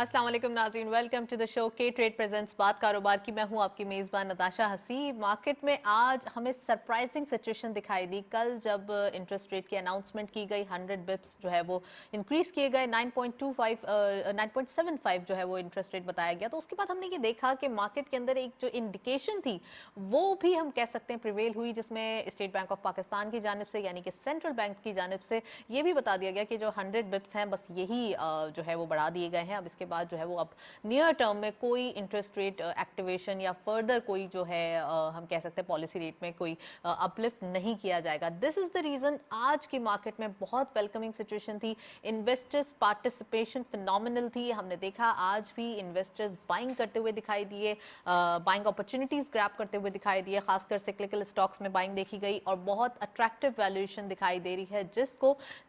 अस्सलाम वालेकुम नाज़रीन, वेलकम टू द शो के ट्रेड प्रेजेंट्स बात कारोबार की। मैं हूं आपकी मेज़बान नताशा हसी। मार्केट में आज हमें सरप्राइजिंग सिचुएशन दिखाई दी कल जब इंटरेस्ट रेट की अनाउंसमेंट की गई। 100 बिप्स जो है वो इंक्रीज किए गए, 9.75 जो है वो इंटरेस्ट रेट बताया गया। तो उसके बाद हमने ये देखा कि मार्केट के अंदर एक जो इंडिकेशन थी वो भी हम कह सकते हैं प्रिवेल हुई, जिसमें स्टेट बैंक ऑफ पाकिस्तान की जानिब से यानी कि सेंट्रल बैंक की जानिब से ये भी बता दिया गया कि जो 100 बिप्स हैं बस यही जो है वो बढ़ा दिए गए हैं। अब इसके बाद जो है वो अब नियर टर्म में कोई इंटरेस्ट रेट एक्टिवेशन या फर्दर कोई जो है हम कह सकते हैं पॉलिसी रेट में कोई अपलिफ्ट नहीं किया जाएगा। दिस इज द रीजन आज की मार्केट में बहुत वेलकमिंग सिचुएशन थी। इन्वेस्टर्स पार्टिसिपेशन फिनोमिनल थी। हमने देखा आज भी इन्वेस्टर्स बाइंग करते हुए दिखाई दिए, बाइंग अपॉर्चुनिटीज ग्रैब करते हुए दिखाई दिए। खासकर सिक्लिकल स्टॉक्स में बाइंग देखी गई और बहुत अट्रैक्टिव वैल्यूएशन दिखाई दे रही है,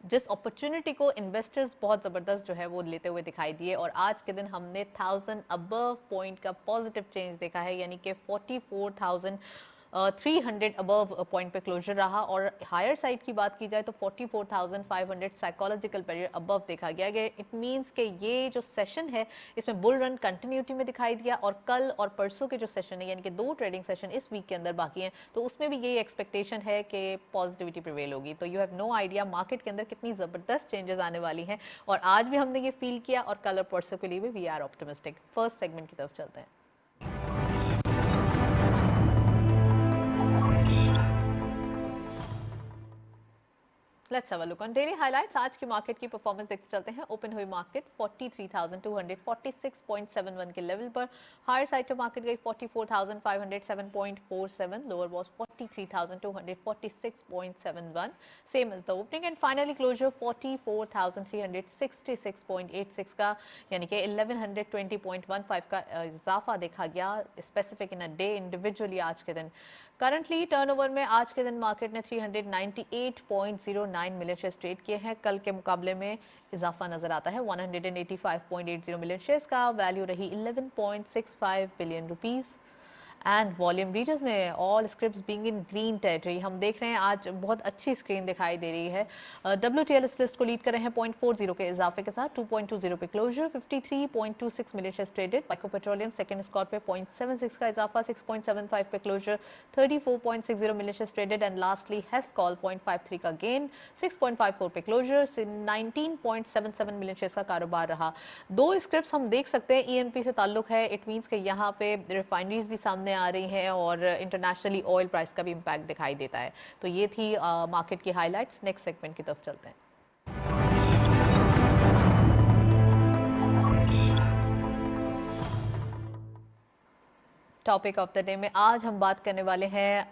जिस अपॉर्चुनिटी को इन्वेस्टर्स बहुत जबरदस्त जो है वो लेते हुए दिखाई दिए। और आज के दिन हमने 1000 अबव पॉइंट का पॉजिटिव चेंज देखा है, यानी कि 44,300 अबव पॉइंट पे क्लोजर रहा। और हायर साइड की बात की जाए तो 44,500 साइकोलॉजिकल पीरियड अबव देखा गया। इट मींस कि ये जो सेशन है इसमें बुल रन कंटिन्यूटी में दिखाई दिया। और कल और परसों के जो सेशन है यानी कि 2 ट्रेडिंग सेशन इस वीक के अंदर बाकी हैं, तो उसमें भी यही एक्सपेक्टेशन है कि पॉजिटिविटी प्रिवेल होगी। तो you have no idea market के अंदर कितनी जबरदस्त चेंजेस आने वाली हैं। और आज भी हमने ये फील किया और कल और परसों के लिए भी we are optimistic. First segment की तरफ चलते हैं। Let's have a look on daily highlights. आज की मार्केट की परफॉर्मेंस देखते चलते हैं। ओपन हुई मार्केट 43,246.71 के लेवल पर। हायर साइड पे मार्केट गई 44,507.47, lower was 43,246.71, same as the opening. And finally closure 44,366.86 का, यानी कि 1120.15 का इजाफा देखा गया specific in a day, individually आज के दिन। करंटली टर्नओवर में आज के दिन मार्केट ने 398.09 मिलियन शेयर्स ट्रेड किए हैं। कल के मुकाबले में इजाफा नजर आता है 185.80 मिलियन शेयर्स का। वैल्यू रही 11.65 बिलियन रुपीस। एंड वॉल्यूम रीजर्स में all scripts being in green territory. हम देख रहे हैं आज बहुत अच्छी स्क्रीन दिखाई दे रही है। WTL इस लिस्ट को लीड कर रहे हैं 0.40 के इजाफे के साथ, 2.20 पे closure, 53.26 million shares traded. Byco petroleum second score पे 0.76 का इजाफा, 6.75 पे closure, 34.60 million shares traded. And lastly Hascol 0.53 का गेन, 6.54 पे क्लोजर, 19.77 मिलियन शेयर्स का कारोबार रहा। दो स्क्रिप्ट्स हम देख सकते हैं ENP से ताल्लुक है। इट मींस कि यहाँ पे रिफाइनरीज भी सामने आ रही हैं और इंटरनेशनली ऑयल प्राइस का भी इंपैक्ट दिखाई देता है। तो ये थी मार्केट की हाइलाइट्स। नेक्स्ट सेगमेंट की तरफ चलते हैं। टॉपिक ऑफ द डे में आज हम बात करने वाले हैं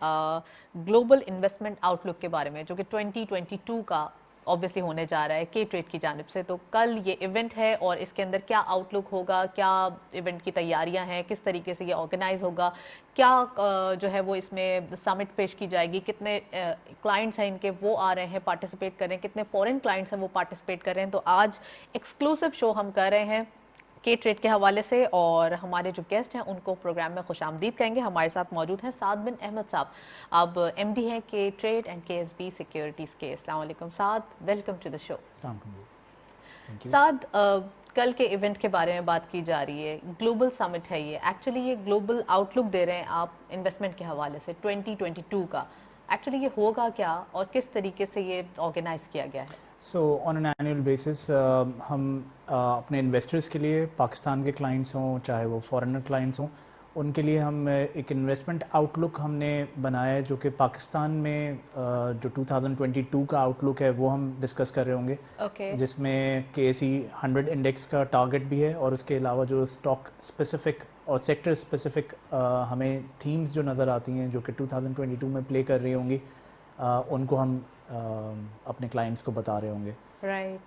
ग्लोबल इन्वेस्टमेंट आउटलुक के बारे में, जो कि 2022 का ऑब्वियसली होने जा रहा है के ट्रेड की जानिब से। तो कल ये इवेंट है और इसके अंदर क्या आउटलुक होगा, क्या इवेंट की तैयारियां हैं, किस तरीके से ये ऑर्गेनाइज होगा, क्या जो है वो इसमें समिट पेश की जाएगी, कितने क्लाइंट्स हैं इनके वो आ रहे हैं पार्टिसिपेट कर रहे हैं, कितने फॉरेन क्लाइंट्स हैं वो पार्टिसिपेट कर रहे हैं। तो आज एक्सक्लूसिव शो हम कर रहे हैं के ट्रेड के हवाले से और हमारे जो गेस्ट हैं उनको प्रोग्राम में खुशामदीद कहेंगे। हमारे साथ मौजूद हैं साद बिन अहमद साहब, अब MD हैं के ट्रेड एंड KSB सिक्योरिटीज़ के। अस्सलाम वालेकुम साद, वेलकम टू द शो। साद, कल के इवेंट के बारे में बात की जा रही है, ग्लोबल समिट है ये। एक्चुअली ये ग्लोबल आउटलुक दे रहे हैं आप इन्वेस्टमेंट के हवाले से 2022 का। एक्चुअली ये होगा क्या और किस तरीके से ये ऑर्गेनाइज किया गया है? So on an annual basis हम अपने इन्वेस्टर्स के लिए, पाकिस्तान के क्लाइंट्स हों चाहे वो फॉरेनर क्लाइंट्स हों, उनके लिए हम एक इन्वेस्टमेंट आउटलुक हमने बनाया है, जो कि पाकिस्तान में जो 2022 का आउटलुक है वो हम डिस्कस कर रहे होंगे। जिसमें KSE 100 इंडेक्स का टारगेट भी है और उसके अलावा जो स्टॉक स्पेसिफिक और सेक्टर स्पेसिफिक हमें थीम्स जो नज़र आती हैं जो कि 2022 में प्ले कर रही होंगी, उनको हम अपने क्लाइंट्स को बता रहे होंगे।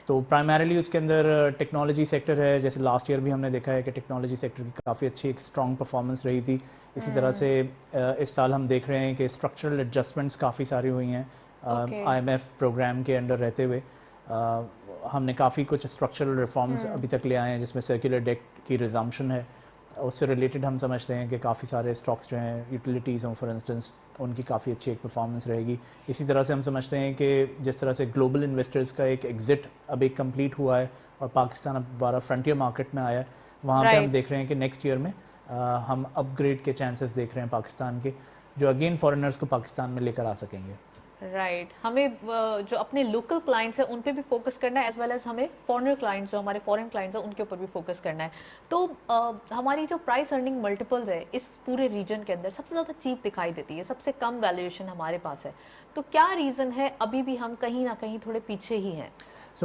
तो प्राइमरीली उसके अंदर टेक्नोलॉजी सेक्टर है। जैसे लास्ट ईयर भी हमने देखा है कि टेक्नोलॉजी सेक्टर की काफ़ी अच्छी एक स्ट्रॉन्ग परफॉर्मेंस रही थी। इसी तरह से इस साल हम देख रहे हैं कि स्ट्रक्चरल एडजस्टमेंट्स काफ़ी सारी हुई हैं। IMF प्रोग्राम के अंडर रहते हुए हमने काफ़ी कुछ स्ट्रक्चरल रिफॉर्म्स अभी तक ले आए हैं, जिसमें सर्कुलर डेट की रिजम्पशन है। उससे रिलेटेड हम समझते हैं कि काफ़ी सारे स्टॉक्स जो हैं, यूटिलिटीज़ हों फॉर इंस्टेंस, उनकी काफ़ी अच्छी एक परफॉर्मेंस रहेगी। इसी तरह से हम समझते हैं कि जिस तरह से ग्लोबल इन्वेस्टर्स का एक एग्ज़िट अब एक कंप्लीट हुआ है और पाकिस्तान अब दोबारा फ्रंटियर मार्केट में आया है, वहाँ पे हम Right. देख रहे हैं कि नेक्स्ट ईयर में हम अपग्रेड के चांसेस देख रहे हैं पाकिस्तान के, जो अगेन फॉरेनर्स को पाकिस्तान में लेकर आ सकेंगे। राइट हमें जो अपने लोकल क्लाइंट्स हैं उन पे भी फोकस करना है, एज वेल एज हमें फॉरेनर क्लाइंट्स जो हमारे फॉरेन क्लाइंट्स हैं उनके ऊपर भी फोकस करना है। तो हमारी जो प्राइस अर्निंग मल्टीपल्स है इस पूरे रीजन के अंदर सबसे ज़्यादा चीप दिखाई देती है, सबसे कम वैल्यूएशन हमारे पास है। तो क्या रीज़न है अभी भी हम कहीं ना कहीं थोड़े पीछे ही हैं?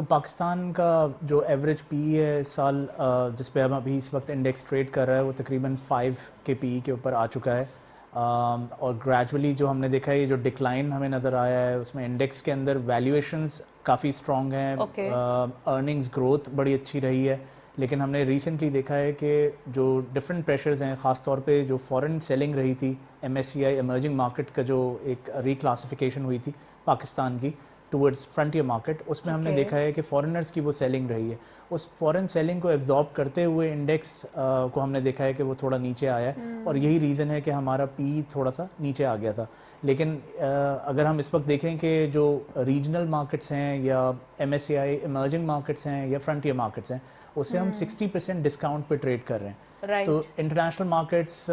पाकिस्तान का जो एवरेज पी है इस साल जिस पे हम अभी इस वक्त इंडेक्स ट्रेड कर रहा है वो तकरीबन 5 के पी के ऊपर आ चुका है। और ग्रेजुअली जो हमने देखा है ये जो डिक्लाइन हमें नज़र आया है उसमें इंडेक्स के अंदर वैल्यूएशंस काफ़ी स्ट्रॉन्ग हैं, अर्निंग्स ग्रोथ बड़ी अच्छी रही है, लेकिन हमने रिसेंटली देखा है कि जो डिफरेंट प्रेशर्स हैं, ख़ास तौर पे जो फॉरेन सेलिंग रही थी, MSCI इमर्जिंग मार्केट का जो एक रिक्लासिफिकेशन हुई थी पाकिस्तान की टूवर्ड्स फ्रंटियर मार्केट, उसमें हमने देखा है कि फॉरेनर्स की वो सेलिंग रही है। उस फॉरेन सेलिंग को एब्जॉर्ब करते हुए इंडेक्स को हमने देखा है कि वो थोड़ा नीचे आया है और यही रीज़न है कि हमारा पी थोड़ा सा नीचे आ गया था। लेकिन अगर हम इस वक्त देखें कि जो रीजनल मार्केट्स हैं या MSCI इमर्जिंग मार्केट्स हैं या फ्रंटियर मार्केट्स हैं उससे हम 60% डिस्काउंट पे ट्रेड कर रहे हैं। तो इंटरनेशनल मार्केट्स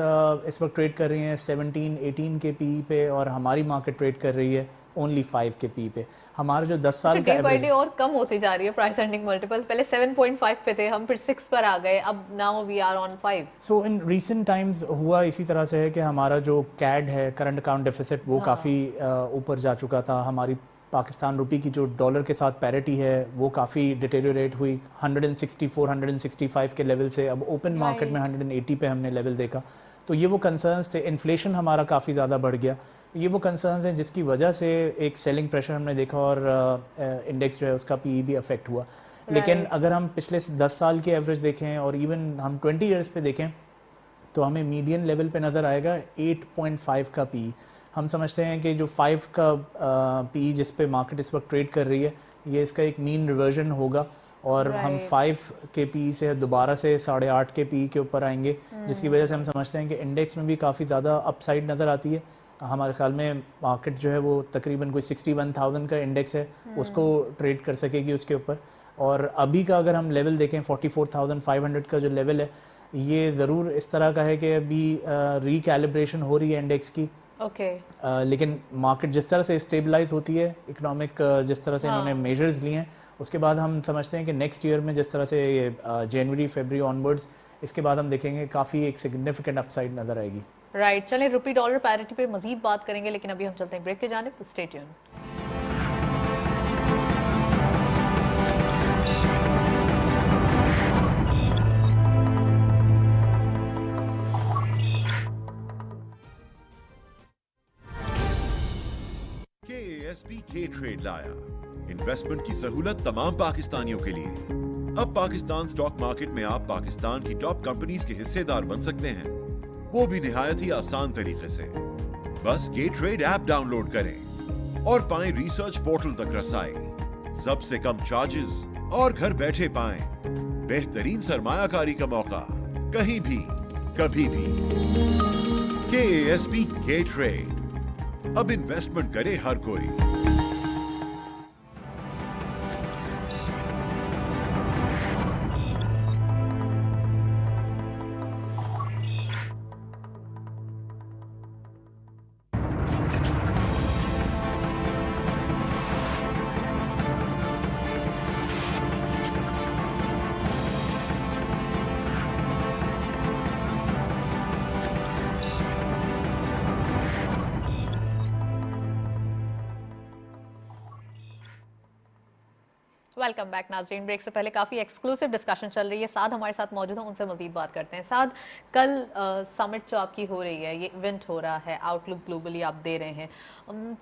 इस वक्त ट्रेड कर रही हैं 17-18 के पी पे और हमारी मार्केट ट्रेड कर रही है ओनली 5 के पी पे। हमारा जो 10 साल का डे बाय डे और कम होती जा रही है प्राइस अर्निंग मल्टीपल, पहले 7.5 पे थे, हम फिर 6 पर आ गए, अब now we are on 5। So in recent times हुआ इसी तरह से है कि हमारा जो कैड है करंट अकाउंट डेफिसिट वो काफ़ी ऊपर जा चुका था। हमारी पाकिस्तान रुपी की जो डॉलर के साथ पैरिटी है वो काफ़ी डिटेरियोरेट हुई 164-165 के लेवल से, अब ओपन मार्केट में 180 पे हमने लेवल देखा। तो ये वो कंसर्न्स थे, इन्फ्लेशन हमारा काफ़ी ज़्यादा बढ़ गया, ये वो कंसर्न्स हैं जिसकी वजह से एक सेलिंग प्रेशर हमने देखा और इंडेक्स जो है उसका पी भी अफेक्ट हुआ। लेकिन अगर हम पिछले 10 साल की एवरेज देखें और इवन हम 20 ईयर्स पे देखें तो हमें मीडियन लेवल पे नज़र आएगा 8.5 का पी। हम समझते हैं कि जो 5 का पी जिस पे मार्केट इस वक्त ट्रेड कर रही है ये इसका एक मीन रिवर्जन होगा और हम 5 के पी से दोबारा से 8.5 के पी के ऊपर आएंगे, जिसकी वजह से हम समझते हैं कि इंडेक्स में भी काफ़ी ज़्यादा अपसाइड नज़र आती है। हमारे ख्याल में मार्केट जो है वो तकरीबन कोई 61,000 का इंडेक्स है उसको ट्रेड कर सकेगी उसके ऊपर। और अभी का अगर हम लेवल देखें 44,500 का जो लेवल है ये ज़रूर इस तरह का है कि अभी रिकैलिब्रेशन हो रही है इंडेक्स की। लेकिन मार्केट जिस तरह से स्टेबलाइज होती है, इकोनॉमिक जिस तरह से इन्होंने मेजर्स लिए हैं, उसके बाद हम समझते हैं कि नेक्स्ट ईयर में जिस तरह से ये जनवरी फरवरी ऑनवर्ड्स इसके बाद हम देखेंगे काफ़ी एक सिग्निफिकेंट अपसाइड नज़र आएगी। राइट चलें रुपी डॉलर पैरिटी पे मजीद बात करेंगे, लेकिन अभी हम चलते हैं ब्रेक के जानिब। Stay tune. KASP K trade लाया इन्वेस्टमेंट की सहूलत तमाम पाकिस्तानियों के लिए। अब पाकिस्तान स्टॉक मार्केट में आप पाकिस्तान की टॉप कंपनीज के हिस्सेदार बन सकते हैं, वो भी निहायत ही आसान तरीके से। बस के ट्रेड ऐप डाउनलोड करें और पाएं रिसर्च पोर्टल तक रसाई, सबसे कम चार्जेस और घर बैठे पाएं बेहतरीन सरमायाकारी का मौका, कहीं भी कभी भी। KASP के ट्रेड, अब इन्वेस्टमेंट करे हर कोई। वेलकम बैक नाजरीन। ब्रेक से पहले काफ़ी एक्सक्लूसिव डिस्कशन चल रही है, साथ हमारे साथ मौजूद हैं, उनसे मजीद बात करते हैं। साथ कल समिट जो आपकी हो रही है, ये इवेंट हो रहा है, आउटलुक ग्लोबली आप दे रहे हैं,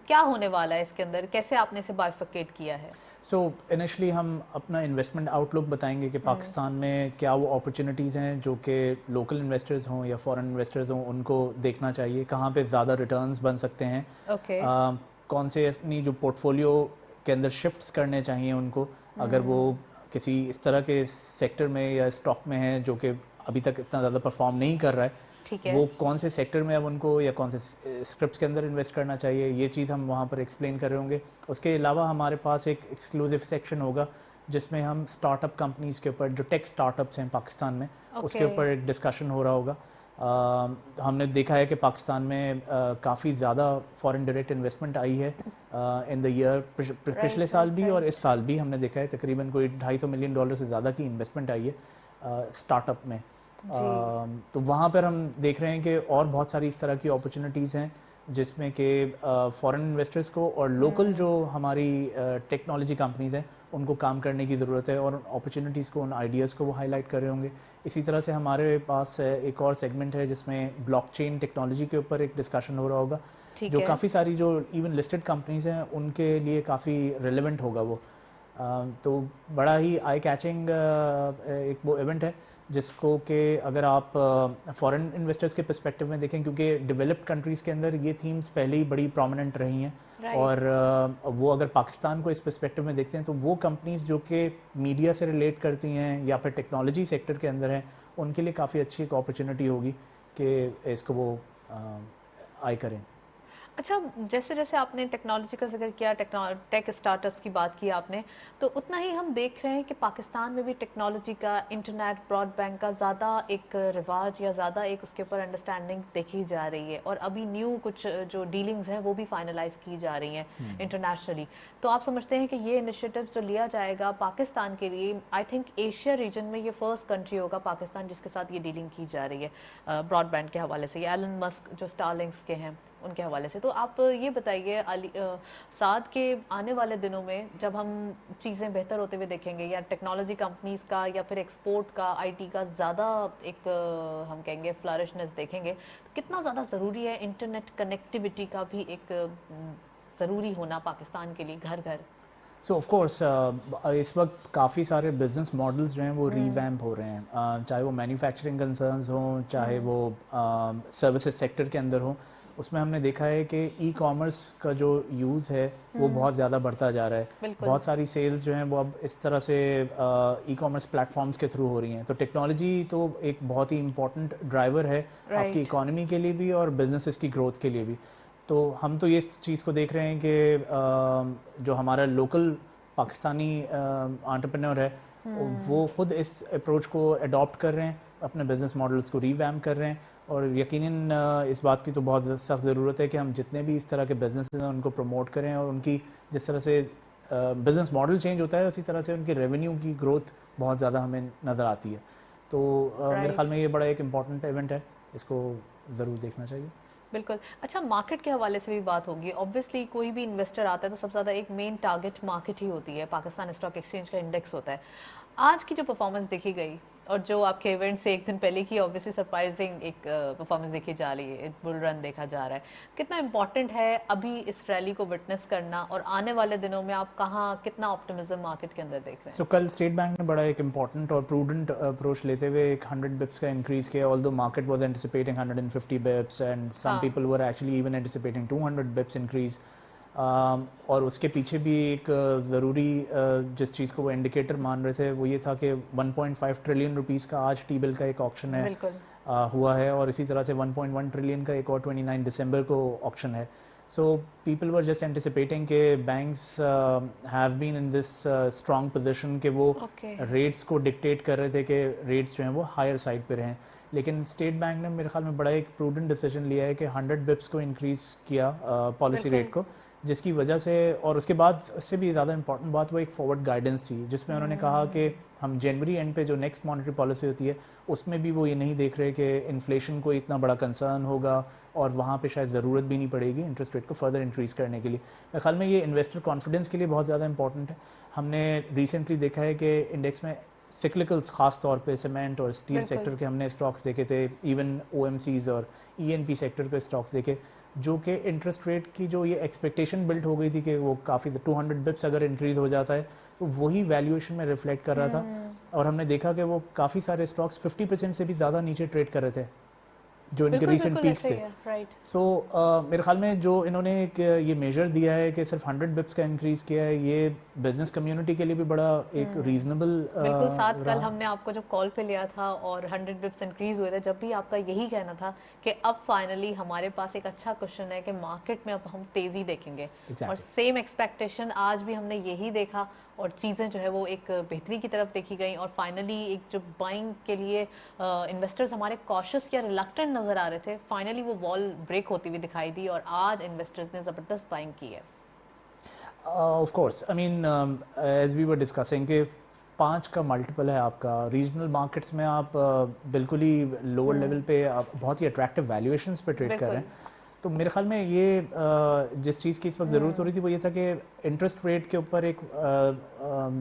क्या होने वाला है इसके अंदर, कैसे आपने इसे बाइफरकेट किया है? इनिशियली हम अपना इन्वेस्टमेंट आउटलुक बताएंगे कि पाकिस्तान में क्या वो अपॉर्चुनिटीज़ हैं जो कि लोकल इन्वेस्टर्स हों या फॉरेन इन्वेस्टर्स हों उनको देखना चाहिए, कहाँ पे ज़्यादा रिटर्न्स बन सकते हैं, कौन से अपनी जो पोर्टफोलियो के अंदर शिफ्ट्स करने चाहिए उनको अगर वो किसी इस तरह के सेक्टर में या स्टॉक में है जो कि अभी तक इतना ज़्यादा परफॉर्म नहीं कर रहा है, वो कौन से सेक्टर में अब उनको या कौन से स्क्रिप्ट्स के अंदर इन्वेस्ट करना चाहिए, ये चीज़ हम वहाँ पर एक्सप्लेन कर रहे होंगे। उसके अलावा हमारे पास एक एक्सक्लूसिव सेक्शन होगा जिसमें हम स्टार्टअप कंपनीज के ऊपर, जो टेक स्टार्टअप्स हैं पाकिस्तान में, उसके Okay. ऊपर एक डिस्कशन हो रहा होगा। हमने देखा है कि पाकिस्तान में काफ़ी ज़्यादा फॉरेन डायरेक्ट इन्वेस्टमेंट आई है इन द ईयर, पिछले साल भी और इस साल भी हमने देखा है तकरीबन कोई $250 मिलियन से ज़्यादा की इन्वेस्टमेंट आई है स्टार्टअप में। तो वहाँ पर हम देख रहे हैं कि और बहुत सारी इस तरह की अपॉर्चुनिटीज़ हैं जिसमें कि फॉरेन इन्वेस्टर्स को और लोकल जो हमारी टेक्नोलॉजी कंपनीज़ हैं उनको काम करने की ज़रूरत है, और अपॉर्चुनिटीज़ को, उन आइडियाज़ को वो हाईलाइट कर रहे होंगे। इसी तरह से हमारे पास एक और सेगमेंट है जिसमें ब्लॉकचेन टेक्नोलॉजी के ऊपर एक डिस्कशन हो रहा होगा, जो काफ़ी सारी जो इवन लिस्टेड कंपनीज़ हैं उनके लिए काफ़ी रेलेवेंट होगा वो। तो बड़ा ही आई कैचिंग एक वो इवेंट है जिसको कि अगर आप फॉरेन इन्वेस्टर्स के पर्सपेक्टिव में देखें, क्योंकि डेवलप्ड कंट्रीज़ के अंदर ये थीम्स पहले ही बड़ी प्रोमिनेंट रही हैं, और वो अगर पाकिस्तान को इस पर्सपेक्टिव में देखते हैं तो वो कंपनीज़ जो कि मीडिया से रिलेट करती हैं या फिर टेक्नोलॉजी सेक्टर के अंदर हैं, उनके लिए काफ़ी अच्छी एक अपॉर्चुनिटी होगी कि इसको वो आई करें। अच्छा, जैसे जैसे आपने टेक्नोलॉजी का जिक्र किया, टेक स्टार्टअप्स की बात की आपने, तो उतना ही हम देख रहे हैं कि पाकिस्तान में भी टेक्नोलॉजी का, इंटरनेट, ब्रॉडबैंड का ज़्यादा एक रिवाज या ज़्यादा एक उसके ऊपर अंडरस्टैंडिंग देखी जा रही है, और अभी न्यू कुछ जो डीलिंग्स हैं वो भी फाइनलाइज की जा रही हैं इंटरनेशनली। तो आप समझते हैं कि ये इनिशिएटिव जो लिया जाएगा पाकिस्तान के लिए, आई थिंक एशिया रीजन में ये फर्स्ट कंट्री होगा पाकिस्तान जिसके साथ ये डीलिंग की जा रही है ब्रॉडबैंड के हवाले से, या एलन मस्क जो स्टारलिंक्स के हैं उनके हवाले से। तो आप ये बताइए साथ के आने वाले दिनों में जब हम चीज़ें बेहतर होते हुए देखेंगे, या टेक्नोलॉजी कंपनीज का या फिर एक्सपोर्ट का, आईटी का ज़्यादा एक हम कहेंगे फ्लरिशनेस देखेंगे, तो कितना ज़्यादा ज़रूरी है इंटरनेट कनेक्टिविटी का भी एक ज़रूरी होना पाकिस्तान के लिए घर घर? सो ऑफ कोर्स इस वक्त काफ़ी सारे बिजनेस मॉडल्स जो हैं वो रीवैम्प हो रहे हैं, चाहे वो मैन्युफैक्चरिंग कंसर्न्स हों, चाहे वो सर्विसेज सेक्टर के अंदर हों। उसमें हमने देखा है कि ई कॉमर्स का जो यूज़ है वो बहुत ज़्यादा बढ़ता जा रहा है। बहुत सारी सेल्स जो हैं वो अब इस तरह से ई कॉमर्स प्लेटफॉर्म्स के थ्रू हो रही हैं। तो टेक्नोलॉजी तो एक बहुत ही इम्पॉर्टेंट ड्राइवर है आपकी इकोनॉमी के लिए भी और बिजनेसेस की ग्रोथ के लिए भी। तो हम तो ये चीज़ को देख रहे हैं कि जो हमारा लोकल पाकिस्तानी एंटरप्रेन्योर है वो खुद इस अप्रोच को अडॉप्ट कर रहे हैं, अपने बिजनेस मॉडल्स को रीवैम्प कर रहे हैं, और यकीनन इस बात की तो बहुत सख्त ज़रूरत है कि हम जितने भी इस तरह के बिजनेस हैं उनको प्रमोट करें, और उनकी जिस तरह से बिजनेस मॉडल चेंज होता है उसी तरह से उनकी रेवेन्यू की ग्रोथ बहुत ज़्यादा हमें नज़र आती है। तो मेरे ख्याल में ये बड़ा एक इम्पॉर्टेंट इवेंट है, इसको ज़रूर देखना चाहिए। बिल्कुल। अच्छा, मार्केट के हवाले से भी बात होगी। ऑब्वियसली कोई भी इन्वेस्टर आता है तो सबसे ज़्यादा एक मेन टारगेट मार्केट ही होती है, पाकिस्तान स्टॉक एक्सचेंज का इंडेक्स होता है। आज की जो परफॉर्मेंस देखी गई और जो आपके इवेंट से एक दिन पहले की ऑब्वियसली सरप्राइजिंग एक परफॉर्मेंस देखी जा रही है, बुल रन देखा जा रहा है, कितना इंपॉर्टेंट है अभी इस रैली को विटनेस करना, और आने वाले दिनों में आप कहाँ कितना ऑप्टिमिज्म मार्केट के अंदर देख रहे हैं? सो कल स्टेट बैंक ने बड़ा एक इंपॉर्टेंट और प्रूडेंट अप्रोच लेते हुए एक 100 बिप्स का इंक्रीज किया, although market was anticipating 150 bips and some people were actually even anticipating 200 bips increase. और उसके पीछे भी एक ज़रूरी जिस चीज़ को वो इंडिकेटर मान रहे थे वो ये था कि 1.5 ट्रिलियन रुपीस का आज टी बिल का एक ऑक्शन है हुआ है, और इसी तरह से 1.1 ट्रिलियन का एक और 29 दिसंबर को ऑक्शन है। So people were just anticipating कि banks have been in this strong position कि वो रेट्स को डिक्टेट कर रहे थे कि रेट्स जो हैं वो हायर साइड पे रहें, लेकिन स्टेट बैंक ने मेरे ख्याल में बड़ा एक प्रूडेंट डिसीजन लिया है कि 100 बिप्स को इंक्रीज़ किया पॉलिसी रेट को, जिसकी वजह से, और उसके बाद इससे भी ज़्यादा इंपॉर्टेंट बात वो एक फॉरवर्ड गाइडेंस थी जिसमें उन्होंने कहा कि हम जनवरी एंड पे जो नेक्स्ट मॉनेटरी पॉलिसी होती है उसमें भी वो ये नहीं देख रहे कि इन्फ्लेशन को इतना बड़ा कंसर्न होगा और वहाँ पे शायद ज़रूरत भी नहीं पड़ेगी इंटरेस्ट रेट को फर्दर इंक्रीज़ करने के लिए। मेरे ख्याल में ये इन्वेस्टर कॉन्फिडेंस के लिए बहुत ज़्यादा इंपॉर्टेंट है। हमने रिसेंटली देखा है कि इंडेक्स में सिक्लिकल्स ख़ास तौर पे सीमेंट और स्टील सेक्टर के हमने स्टॉक्स देखे थे, इवन OMCs और ENP सेक्टर के स्टॉक्स देखे, जो कि इंटरेस्ट रेट की जो ये एक्सपेक्टेशन बिल्ड हो गई थी कि वो काफ़ी 200 बिप्स अगर इंक्रीज़ हो जाता है तो वही वैल्यूएशन में रिफ्लेक्ट कर रहा था, और हमने देखा कि वो काफ़ी सारे स्टॉक्स 50% से भी ज़्यादा नीचे ट्रेड कर रहे थे जो इनके बिल्कुल रीसेंट बिल्कुल पीक्स ऐसे थे। ही है, राइट। सो मेरे ख्याल में जो इन्होंने एक ये मेजर दिया है कि सिर्फ 100 बिप्स का इंक्रीज़ किया है, ये बिजनेस कम्युनिटी के लिए भी बड़ा एक रीजनेबल बिल्कुल साथ कल रहा। हमने आपको जब कॉल पे लिया था और 100 बिप्स इंक्रीज हुए थे, जब भी आपका यही कहना था कि अब फाइनली हमारे पास एक अच्छा क्वेश्चन है कि मार्केट में अब हम तेजी देखेंगे। Exactly. और सेम एक्सपेक्टेशन आज भी हमने यही देखा और चीज़ें जो है वो एक बेहतरी की तरफ देखी गई और फाइनली एक जो बाइंग के लिए इन्वेस्टर्स हमारे कॉशियस या रिलक्टेंट नज़र आ रहे थे, फाइनली वो वॉल ब्रेक होती हुई दिखाई दी और आज इन्वेस्टर्स ने ज़बरदस्त बाइंग की है। Of course, I mean as we were discussing कि 5 का मल्टीपल है आपका। रीजनल मार्केट्स में आप बिल्कुल ही लोअर लेवल पे आप बहुत ही अट्रैक्टिव वैल्यूएशंस पे ट्रेड कर रहे हैं। तो मेरे ख्याल में ये जिस चीज़ की इस वक्त ज़रूरत हो रही थी वो ये था कि इंटरेस्ट रेट के ऊपर एक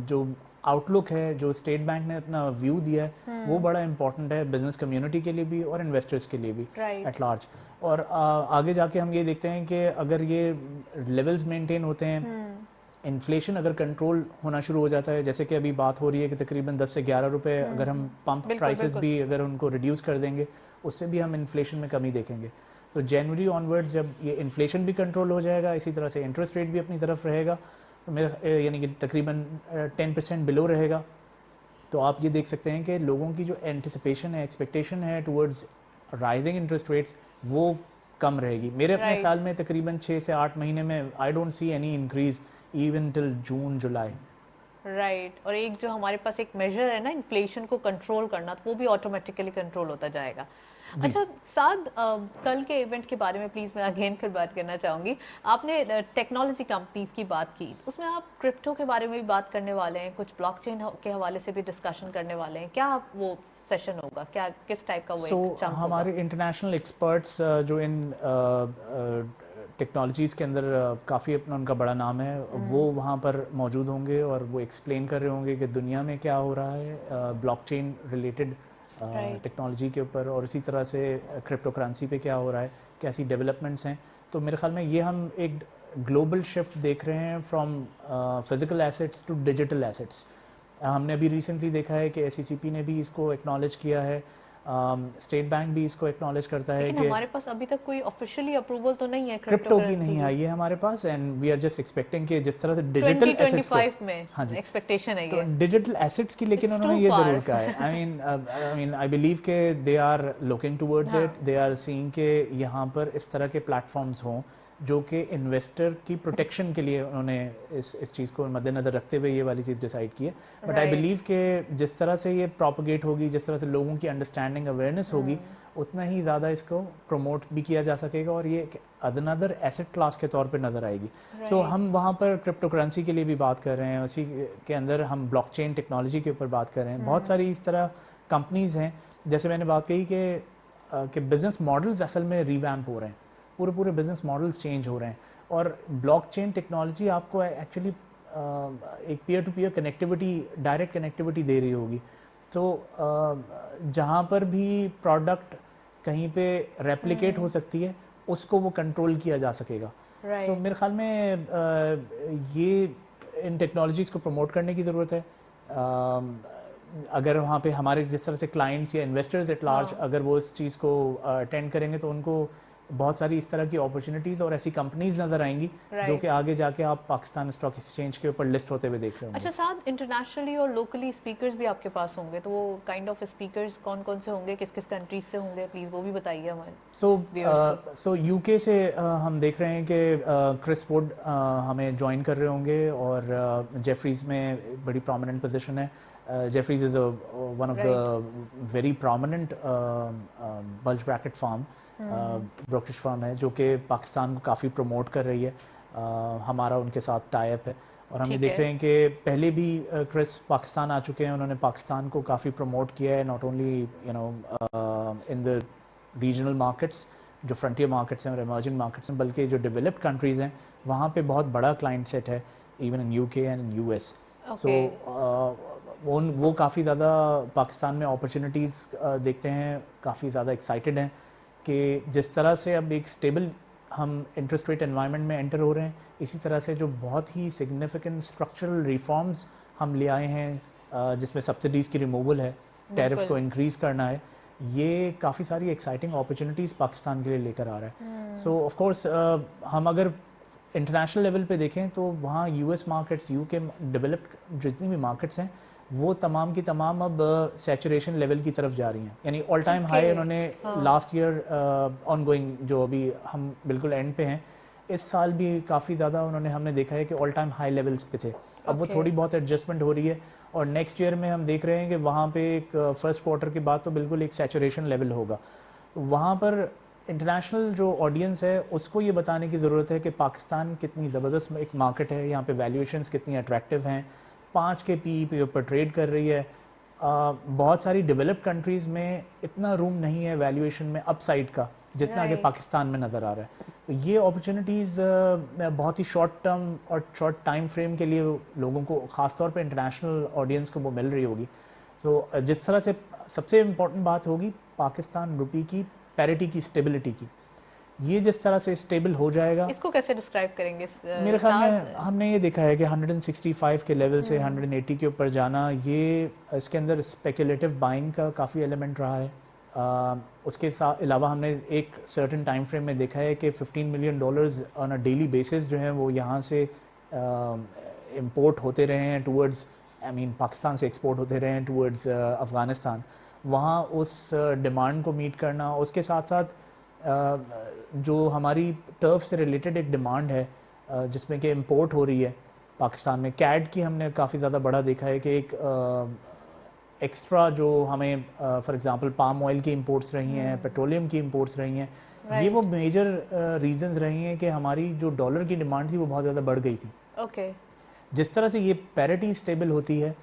जो आउटलुक है, जो स्टेट बैंक ने अपना व्यू दिया है, वो बड़ा इंपॉर्टेंट है बिजनेस कम्युनिटी के लिए भी और इन्वेस्टर्स के लिए भी एट लार्ज। और आगे जाके हम ये देखते हैं कि अगर ये लेवल्स मेंटेन होते हैं, इन्फ्लेशन अगर कंट्रोल होना शुरू हो जाता है, जैसे कि अभी बात हो रही है कि तकरीबन 10 से 11 रुपए अगर हम पंप प्राइसेस भी अगर उनको रिड्यूस कर देंगे, उससे भी हम इन्फ्लेशन में कमी देखेंगे। तो जनवरी ऑनवर्ड्स जब ये इन्फ्लेशन भी कंट्रोल हो जाएगा, इसी तरह से इंटरेस्ट रेट भी अपनी तरफ रहेगा, तो मेरा यानी कि तकरीबन 10% बिलो रहेगा, तो आप ये देख सकते हैं कि लोगों की जो एंटिसिपेशन है, एक्सपेक्टेशन है टुवर्ड्स राइजिंग इंटरेस्ट रेट्स, वो कम रहेगी। मेरे अपने ख्याल में तकरीबन 6 से 8 महीने में I don't see any increase even till June July. Right. और एक जो हमारे पास एक मेजर है ना इन्फ्लेशन को कंट्रोल करना, तो वो भी ऑटोमेटिकली कंट्रोल होता जाएगा। अच्छा साद, कल के इवेंट के बारे में प्लीज़ मैं अगेन फिर बात करना चाहूँगी। आपने टेक्नोलॉजी कंपनीज की बात की, उसमें आप क्रिप्टो के बारे में भी बात करने वाले हैं, कुछ ब्लॉकचेन के हवाले से भी डिस्कशन करने वाले हैं। क्या वो सेशन होगा, क्या किस टाइप का वो एक चंक होगा? हमारे इंटरनेशनल एक्सपर्ट्स जो इन टेक्नोलॉजीज़ के अंदर काफ़ी अपना उनका बड़ा नाम है, वो वहाँ पर मौजूद होंगे और वो एक्सप्लेन कर रहे होंगे कि दुनिया में क्या हो रहा है ब्लॉकचेन रिलेटेड टेक्नोलॉजी के ऊपर, और इसी तरह से क्रिप्टो करेंसी पे क्या हो रहा है, कैसी डेवलपमेंट्स हैं। तो मेरे ख्याल में ये हम एक ग्लोबल शिफ्ट देख रहे हैं from physical assets to digital assets. हमने अभी रिसेंटली देखा है कि SECP ने भी इसको एक्नॉलेज किया है, स्टेट बैंक भी इसको एक्नॉलेज करता है कि हमारे पास अभी तक कोई ऑफिशियली अप्रूवल तो नहीं है क्रिप्टो की, नहीं आई है हमारे पास, and we are just expecting कि जिस तरह से डिजिटल एसेट्स को 2025 में एक्सपेक्टेशन है तो डिजिटल एसेट्स की, लेकिन उन्होंने ये जरूर कहा है, आई मीन आई बिलीव के they are looking towards it, they are seeing के यहाँ पर इस तरह के प्लेटफॉर्म्स हों जो कि इन्वेस्टर की प्रोटेक्शन के लिए उन्होंने इस चीज़ को मद्देनज़र रखते हुए ये वाली चीज़ डिसाइड की है। बट आई बिलीव कि जिस तरह से ये प्रोपोगेट होगी, जिस तरह से लोगों की अंडरस्टैंडिंग अवेयरनेस होगी, उतना ही ज़्यादा इसको प्रमोट भी किया जा सकेगा और ये अनदर एसेट क्लास के तौर पे नज़र आएगी। सो हम वहाँ पर क्रिप्टो करेंसी के लिए भी बात कर रहे हैं, उसी के अंदर हम ब्लॉकचेन टेक्नोलॉजी के ऊपर बात कर रहे हैं। बहुत सारी इस तरह कंपनीज़ हैं, जैसे मैंने बात कही कि बिज़नेस मॉडल्स असल में रिवैम्प हो रहे हैं, पूरे बिजनेस मॉडल्स चेंज हो रहे हैं, और ब्लॉकचेन टेक्नोलॉजी आपको एक्चुअली एक peer to peer connectivity, direct connectivity दे रही होगी। तो जहाँ पर भी प्रोडक्ट कहीं पे रेप्लिकेट हो सकती है, उसको वो कंट्रोल किया जा सकेगा। सो मेरे ख्याल में ये इन टेक्नोलॉजीज़ को प्रमोट करने की ज़रूरत है। अगर वहाँ पे हमारे जिस तरह से क्लाइंट्स या इन्वेस्टर्स एट लार्ज अगर वो इस चीज़ को अटेंड करेंगे, तो उनको बहुत सारी इस तरह की अपॉर्चुनिटीज़ और ऐसी कंपनीज नज़र आएंगी जो कि आगे जाके आप पाकिस्तान स्टॉक एक्सचेंज के ऊपर लिस्ट होते हुए देख रहे होंगे। अच्छा साथ, इंटरनेशनली और लोकली स्पीकर्स भी आपके पास होंगे, तो वो काइंड ऑफ स्पीकर्स कौन कौन से होंगे, किस किस कंट्रीज से होंगे, प्लीज़ वो भी बताइए हमारे। सो यूके से हम देख रहे हैं कि क्रिस वुड हमें ज्वाइन कर रहे होंगे, और जेफरीज में बड़ी प्रोमिनेंट पोजीशन है। Jefferies is one of the very prominent bulge bracket firm, brokerage firm है जो कि पाकिस्तान को काफ़ी प्रमोट कर रही है। हमारा उनके साथ टाई अप है, और हम ये देख रहे हैं कि पहले भी क्रिस पाकिस्तान आ चुके हैं, उन्होंने पाकिस्तान को काफ़ी प्रमोट किया है, not only in the regional markets जो फ्रंटियर मार्केट्स हैं और इमर्जिंग मार्केट्स हैं, बल्कि जो डेवलप्ड कंट्रीज़ हैं वहाँ पे बहुत बड़ा क्लाइंट सेट है, even in UK and in US। सो वो काफ़ी ज़्यादा पाकिस्तान में अपॉर्चुनिटीज़ देखते हैं, काफ़ी ज़्यादा एक्साइटेड हैं कि जिस तरह से अब एक स्टेबल हम इंटरेस्ट रेट एनवायरनमेंट में एंटर हो रहे हैं, इसी तरह से जो बहुत ही सिग्निफिकेंट स्ट्रक्चरल रिफॉर्म्स हम ले आए हैं, जिसमें सब्सिडीज़ की रिमूवल है, टैरिफ को इंक्रीज़ करना है, ये काफ़ी सारी एक्साइटिंग अपॉर्चुनिटीज़ पाकिस्तान के लिए लेकर आ रहा है। सो ऑफ कोर्स हम अगर इंटरनेशनल लेवल पे देखें तो वहाँ यूएस मार्केट्स, यूके डेवलप्ड जितनी भी मार्केट्स हैं वो तमाम की तमाम अब सैचुरेशन लेवल की तरफ जा रही हैं, यानी ऑल टाइम हाई उन्होंने लास्ट ईयर ऑनगोइंग, जो अभी हम बिल्कुल एंड पे हैं, इस साल भी काफ़ी ज़्यादा उन्होंने, हमने देखा है कि ऑल टाइम हाई लेवल्स पे थे। अब वो थोड़ी बहुत एडजस्टमेंट हो रही है और नेक्स्ट ईयर में हम देख रहे हैं कि वहाँ पे एक फर्स्ट क्वार्टर के बाद तो बिल्कुल एक सैचुरेशन लेवल होगा। तो वहाँ पर इंटरनेशनल जो ऑडियंस है उसको ये बताने की ज़रूरत है कि पाकिस्तान कितनी ज़बरदस्त एक मार्केट है, यहाँ पे वैल्यूएशंस कितनी अट्रैक्टिव हैं, 5 के पी पे ऊपर ट्रेड कर रही है। बहुत सारी डेवलप्ड कंट्रीज़ में इतना रूम नहीं है वैल्यूएशन में अपसाइड का जितना कि पाकिस्तान में नज़र आ रहा है। तो ये अपॉर्चुनिटीज़ बहुत ही शॉर्ट टर्म और शॉर्ट टाइम फ्रेम के लिए लोगों को, ख़ासतौर पे इंटरनेशनल ऑडियंस को वो मिल रही होगी। सो जिस तरह से सबसे इम्पोर्टेंट बात होगी पाकिस्तान रुपये की पैरिटी की, स्टेबिलिटी की, ये जिस तरह से स्टेबल हो जाएगा, इसको कैसे डिस्क्राइब करेंगे? मेरे ख्याल में हमने ये देखा है कि 165 के लेवल से 180 के ऊपर जाना, ये इसके अंदर स्पेकुलेटिव बाइंग का काफ़ी एलिमेंट रहा है। उसके साथ अलावा हमने एक सर्टेन टाइम फ्रेम में देखा है कि $15 million on a daily basis जो है वो यहाँ से इंपोर्ट होते रहे हैं टूवर्ड्स, पाकिस्तान से एक्सपोर्ट होते रहे हैं टूवर्ड्स अफ़गानिस्तान। वहाँ उस डिमांड को मीट करना, उसके साथ साथ जो हमारी टर्फ से रिलेटेड एक डिमांड है जिसमें कि इंपोर्ट हो रही है पाकिस्तान में, कैड की हमने काफ़ी ज़्यादा बड़ा देखा है कि एक एक्स्ट्रा जो हमें फॉर एग्जांपल पाम ऑयल की इंपोर्ट्स रही हैं, पेट्रोलियम की इंपोर्ट्स रही हैं, ये वो मेजर रीजंस रही हैं कि हमारी जो डॉलर की डिमांड थी वो बहुत ज़्यादा बढ़ गई थी। जिस तरह से ये पैरिटी स्टेबल होती है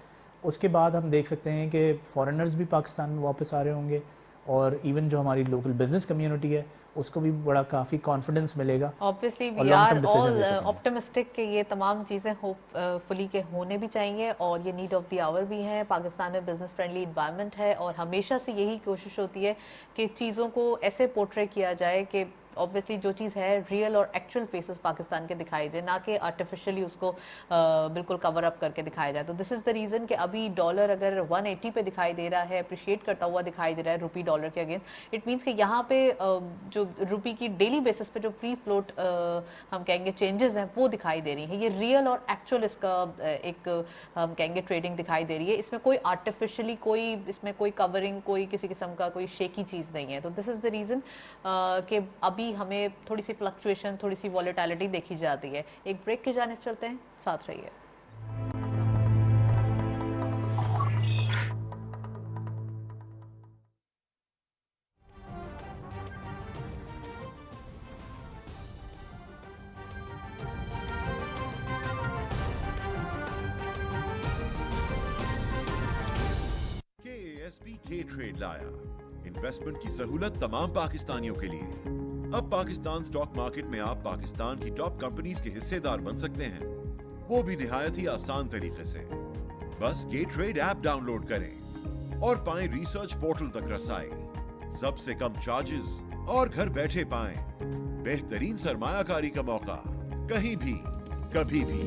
उसके बाद हम देख सकते हैं कि फॉरेनर्स भी पाकिस्तान में वापस आ रहे होंगे और इवन जो हमारी लोकल बिजनेस कम्युनिटी है उसको भी बड़ा काफ़ी कॉन्फिडेंस मिलेगा। Obviously we are all optimistic कि ये तमाम चीज़ें होपफुली के होने भी चाहिए और ये नीड ऑफ द आवर भी हैं। पाकिस्तान में बिजनेस फ्रेंडली इन्वायरमेंट है और हमेशा से यही कोशिश होती है कि चीज़ों को ऐसे पोर्ट्रे किया जाए कि ऑब्वियसली जो चीज़ है रियल और एक्चुअल फेसेस पाकिस्तान के दिखाई दे, ना कि आर्टिफिशियली उसको बिल्कुल कवर अप करके दिखाया जाए। तो दिस इज़ द रीज़न कि अभी डॉलर अगर 180 पे दिखाई दे रहा है, अप्रिशिएट करता हुआ दिखाई दे रहा है रुपी डॉलर के अगेंस्ट, इट मीन्स कि यहाँ पे जो रुपी की डेली बेसिस पे जो फ्री फ्लोट हम कहेंगे चेंजेस हैं वो दिखाई दे रही हैं। ये रियल और एक्चुअल इसका एक हम कहेंगे ट्रेडिंग दिखाई दे रही है। इसमें कोई आर्टिफिशियली कोई इसमें कोई कवरिंग, कोई किसी किस्म का कोई शेकी चीज़ नहीं है। तो दिस इज़ द रीज़न कि अभी हमें थोड़ी सी फ्लक्चुएशन, थोड़ी सी वॉलेटिलिटी देखी जाती है। एक ब्रेक की जानिब चलते हैं, साथ रहिए। KASB K-Trade लाया इन्वेस्टमेंट की सहूलत तमाम पाकिस्तानियों के लिए। अब पाकिस्तान स्टॉक मार्केट में आप पाकिस्तान की टॉप कंपनीज के हिस्सेदार बन सकते हैं, वो भी निहायत ही आसान तरीके से। बस K-Trade ऐप डाउनलोड करें और पाएं रिसर्च पोर्टल तक रसाई, सबसे कम चार्जेस और घर बैठे पाएं बेहतरीन सरमायाकारी का मौका, कहीं भी कभी भी।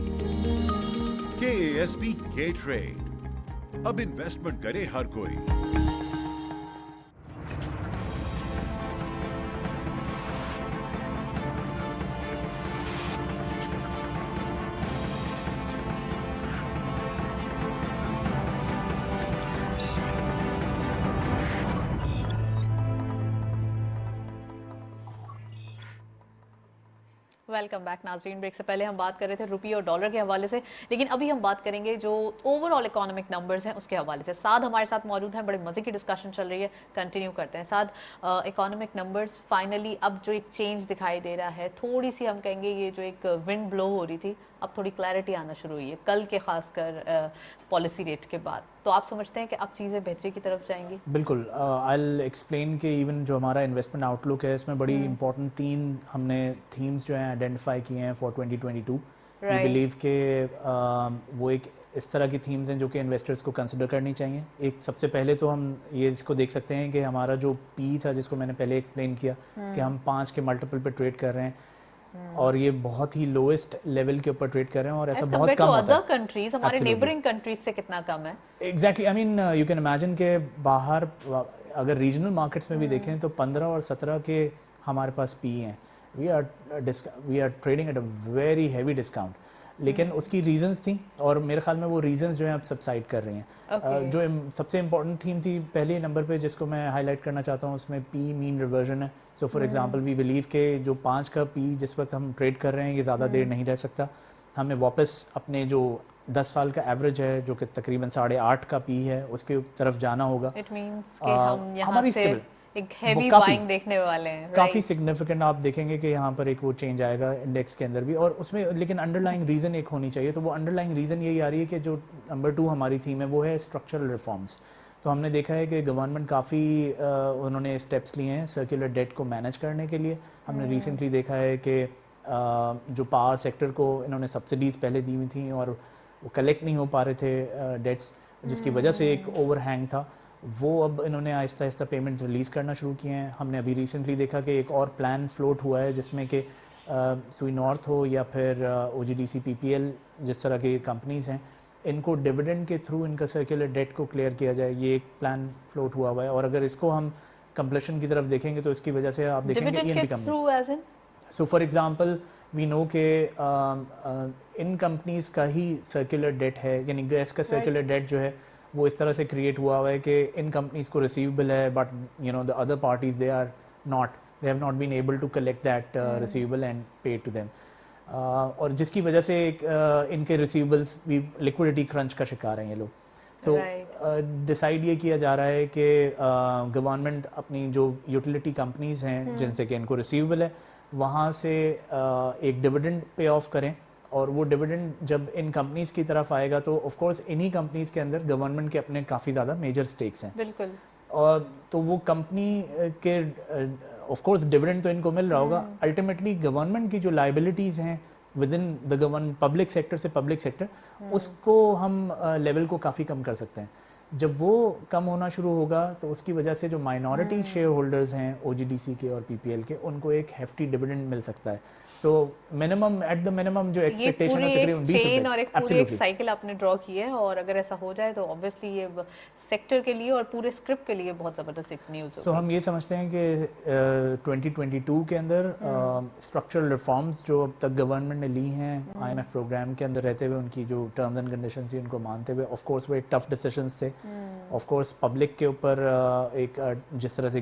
KASB K-Trade, अब इन्वेस्टमेंट करे हर कोई। वेलकम बैक नाजरीन। ब्रेक से पहले हम बात कर रहे थे रुपये और डॉलर के हवाले से, लेकिन अभी हम बात करेंगे जो ओवरऑल इकोनॉमिक नंबर्स हैं उसके हवाले से। साद हमारे साथ मौजूद हैं, बड़े मजे की डिस्कशन चल रही है, कंटिन्यू करते हैं। साद, इकोनॉमिक नंबर्स फाइनली अब जो एक चेंज दिखाई दे रहा है, थोड़ी सी हम कहेंगे ये जो एक विंड ब्लो हो रही थी अब थोड़ी क्लैरिटी आना शुरू हुई है कल के खासकर पॉलिसी रेट के बाद। तो आप समझते हैं कि अब चीज़ें बेहतरी की तरफ जाएंगी? बिल्कुल। आई विल एक्सप्लेन कि इवन जो हमारा इन्वेस्टमेंट आउटलुक है इसमें बड़ी इंपॉर्टेंट 3 हमने थीम्स जो हैं आइडेंटिफाई किए हैं फॉर 2022। वी बिलीव के वो एक इस तरह की थीम्स हैं जो कि इन्वेस्टर्स को कंसिडर करनी चाहिए। एक सबसे पहले तो हम ये इसको देख सकते हैं कि हमारा जो पी था, जिसको मैंने पहले एक्सप्लेन किया कि हम 5 के मल्टीपल पे ट्रेड कर रहे हैं और ये बहुत ही लोएस्ट लेवल के ऊपर ट्रेड कर रहे हैं और ऐसा बहुत कम होता है। अदर कंट्रीज, हमारे नेबरिंग कंट्रीज से कितना कम है? Exactly, I mean you can imagine के बाहर अगर रीजनल मार्केट्स में भी देखें तो 15 और 17 के हमारे पास पी हैं. We are trading at a very heavy discount. लेकिन उसकी रीजंस थी और मेरे ख्याल में वो रीजंस जो हैं अब सबसाइड कर रही हैं. जो सबसे इम्पोर्टेंट थीम थी पहले नंबर पे जिसको मैं हाईलाइट करना चाहता हूँ उसमें पी मीन रिवर्जन है. So for example we believe के जो 5 का पी जिस वक्त हम ट्रेड कर रहे हैं ये ज़्यादा देर नहीं रह सकता. हमें वापस अपने जो 10 साल का एवरेज है जो कि तकरीबन 8.5 का पी है उसके तरफ जाना होगा. इट मींस कि हम यहाँ हमारी से एक हेवी काफी बाइंग देखने वाले हैं. काफ़ी सिग्निफिकेंट आप देखेंगे कि यहाँ पर एक वो चेंज आएगा इंडेक्स के अंदर भी. और उसमें लेकिन अंडरलाइंग रीज़न एक होनी चाहिए. तो वो अंडरलाइंग रीज़न यही आ रही है कि जो नंबर 2 हमारी थीम है वो है स्ट्रक्चरल रिफॉर्म्स. तो हमने देखा है कि गवर्नमेंट काफ़ी उन्होंने स्टेप्स लिए हैं सर्कुलर डेट को मैनेज करने के लिए. हमने रिसेंटली देखा है कि जो पावर सेक्टर को इन्होंने सब्सिडीज़ पहले दी हुई थी और वो कलेक्ट नहीं हो पा रहे थे डेट्स जिसकी वजह से एक ओवरहैंग था. वो अब इन्होंने आहिस्ता आहिस्ता पेमेंट रिलीज़ करना शुरू किए हैं. हमने अभी रिसेंटली देखा कि एक और प्लान फ्लोट हुआ है जिसमें कि सुई नॉर्थ हो या फिर OGDC PPL जिस तरह की कंपनीज़ हैं इनको डिविडेंड के थ्रू इनका सर्कुलर डेट को क्लियर किया जाए. ये एक प्लान फ्लोट हुआ है और अगर इसको हम कंप्लीशन की तरफ देखेंगे तो इसकी वजह से आप देखेंगे so for example we know के इन कंपनीज़ का ही सर्कुलर डेट है यानी गैस का सर्कुलर डेट जो है वो इस तरह से क्रिएट हुआ है कि इन कंपनीज़ को रिसीवेबल है but you know the other parties they have not been able to collect that receivable and pay to them. और जिसकी वजह से इनके रिसीवेबल्स भी लिक्विडिटी क्रंच का शिकार हैं ये लोग. सो डिसाइड ये किया जा रहा है कि गवर्नमेंट अपनी जो यूटिलिटी कंपनीज़ हैं जिनसे कि इनको रिसीवेबल है वहाँ से एक डिविडेंड पे ऑफ करें. और वो डिविडेंड जब इन कंपनीज़ की तरफ आएगा तो ऑफ कोर्स इन्हीं कंपनीज़ के अंदर गवर्नमेंट के अपने काफ़ी ज़्यादा मेजर स्टेक्स हैं. बिल्कुल. और तो वो कंपनी के ऑफ कोर्स डिविडेंड तो इनको मिल रहा होगा. अल्टीमेटली गवर्नमेंट की जो लाइबिलिटीज़ हैं with in the government public sector से पब्लिक सेक्टर उसको हम लेवल को काफ़ी कम कर सकते हैं. जब वो कम होना शुरू होगा तो उसकी वजह से जो माइनॉरिटी शेयर होल्डर्स हैं OGDC के और PPL के उनको एक हेफ्टी डिविडेंड मिल सकता है. So minimum at the minimum जो एक्सपेक्टेशन है तकरीबन 20 चेन और एक पूरी एक साइकिल आपने ड्रॉ की है और अगर ऐसा हो जाए तो ऑब्वियसली ये सेक्टर के लिए और पूरे स्क्रिप्ट के लिए बहुत ज़बरदस्त एक न्यूज़ होगी. सो हम ये समझते हैं कि 2022 के अंदर स्ट्रक्चरल रिफॉर्म्स जो अब तक गवर्नमेंट ने ली हैं IMF प्रोग्राम के अंदर रहते हुए उनकी जो टर्म्स एंड कंडीशंस थी उनको मानते हुए ऑफ कोर्स वो एक टफ डिसीजंस थे. ऑफ कोर्स पब्लिक के ऊपर एक जिस तरह से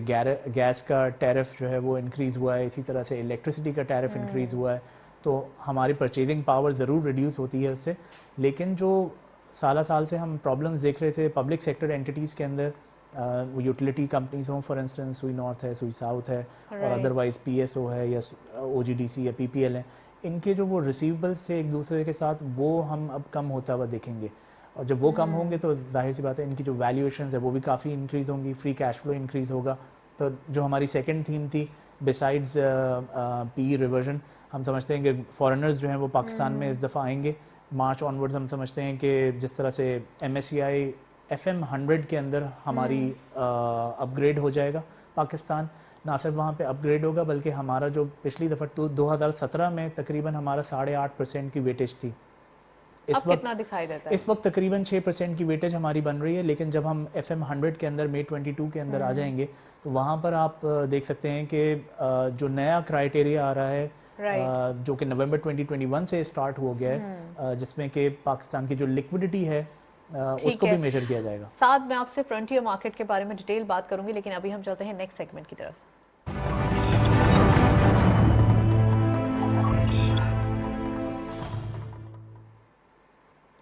गैस का टैरिफ जो है वो इंक्रीज़ हुआ है इसी तरह से इलेक्ट्रिसिटी का टैरिफ इंक्रीज़ हुआ है. तो हमारी परचेजिंग पावर ज़रूर रिड्यूस होती है उससे. लेकिन जो साल से हम प्रॉब्लम्स देख रहे थे पब्लिक सेक्टर एंटिटीज़ के अंदर वो यूटिलिटी कंपनीज हों फॉर इंस्टेंस सुई नॉर्थ है सुई साउथ है और अदरवाइज PSO है या OGDC या PPL है इनके जो वो रिसीवेबल्स थे एक दूसरे के साथ वो हम अब कम होता हुआ देखेंगे. और जब वो कम होंगे तो जाहिर सी बात है इनकी जो वैल्यूएशंस है वो भी काफ़ी इंक्रीज़ होंगी. फ्री कैश फ्लो इंक्रीज़ होगा. तो जो हमारी सेकंड थीम थी बिसाइड्स पी रिवर्जन हम समझते हैं कि फॉरेनर्स जो हैं वो पाकिस्तान में इस दफ़ा आएंगे. मार्च ऑनवर्ड्स हम समझते हैं कि जिस तरह से MSCI FM 100 के अंदर हमारी अपग्रेड हो जाएगा पाकिस्तान. ना सिर्फ वहाँ पे अपग्रेड होगा बल्कि हमारा जो पिछली दफ़ा 2017 में तकरीबन हमारा 8.5% की वेटेज थी. इस वक्त कितना दिखाई देता है? इस वक्त तकरीबन 6% की वेटेज हमारी बन रही है. लेकिन जब हम FM 100 के अंदर May 22 के अंदर आ जाएंगे तो वहाँ पर आप देख सकते हैं कि जो नया क्राइटेरिया आ रहा है जो कि नवंबर 2021 से स्टार्ट हो गया है जिसमें कि पाकिस्तान की जो लिक्विडिटी है उसको भी मेजर किया जाएगा. साथ में आपसे फ्रंटियर मार्केट के बारे में डिटेल बात करूंगी लेकिन अभी हम चलते हैं नेक्स्ट सेगमेंट की तरफ.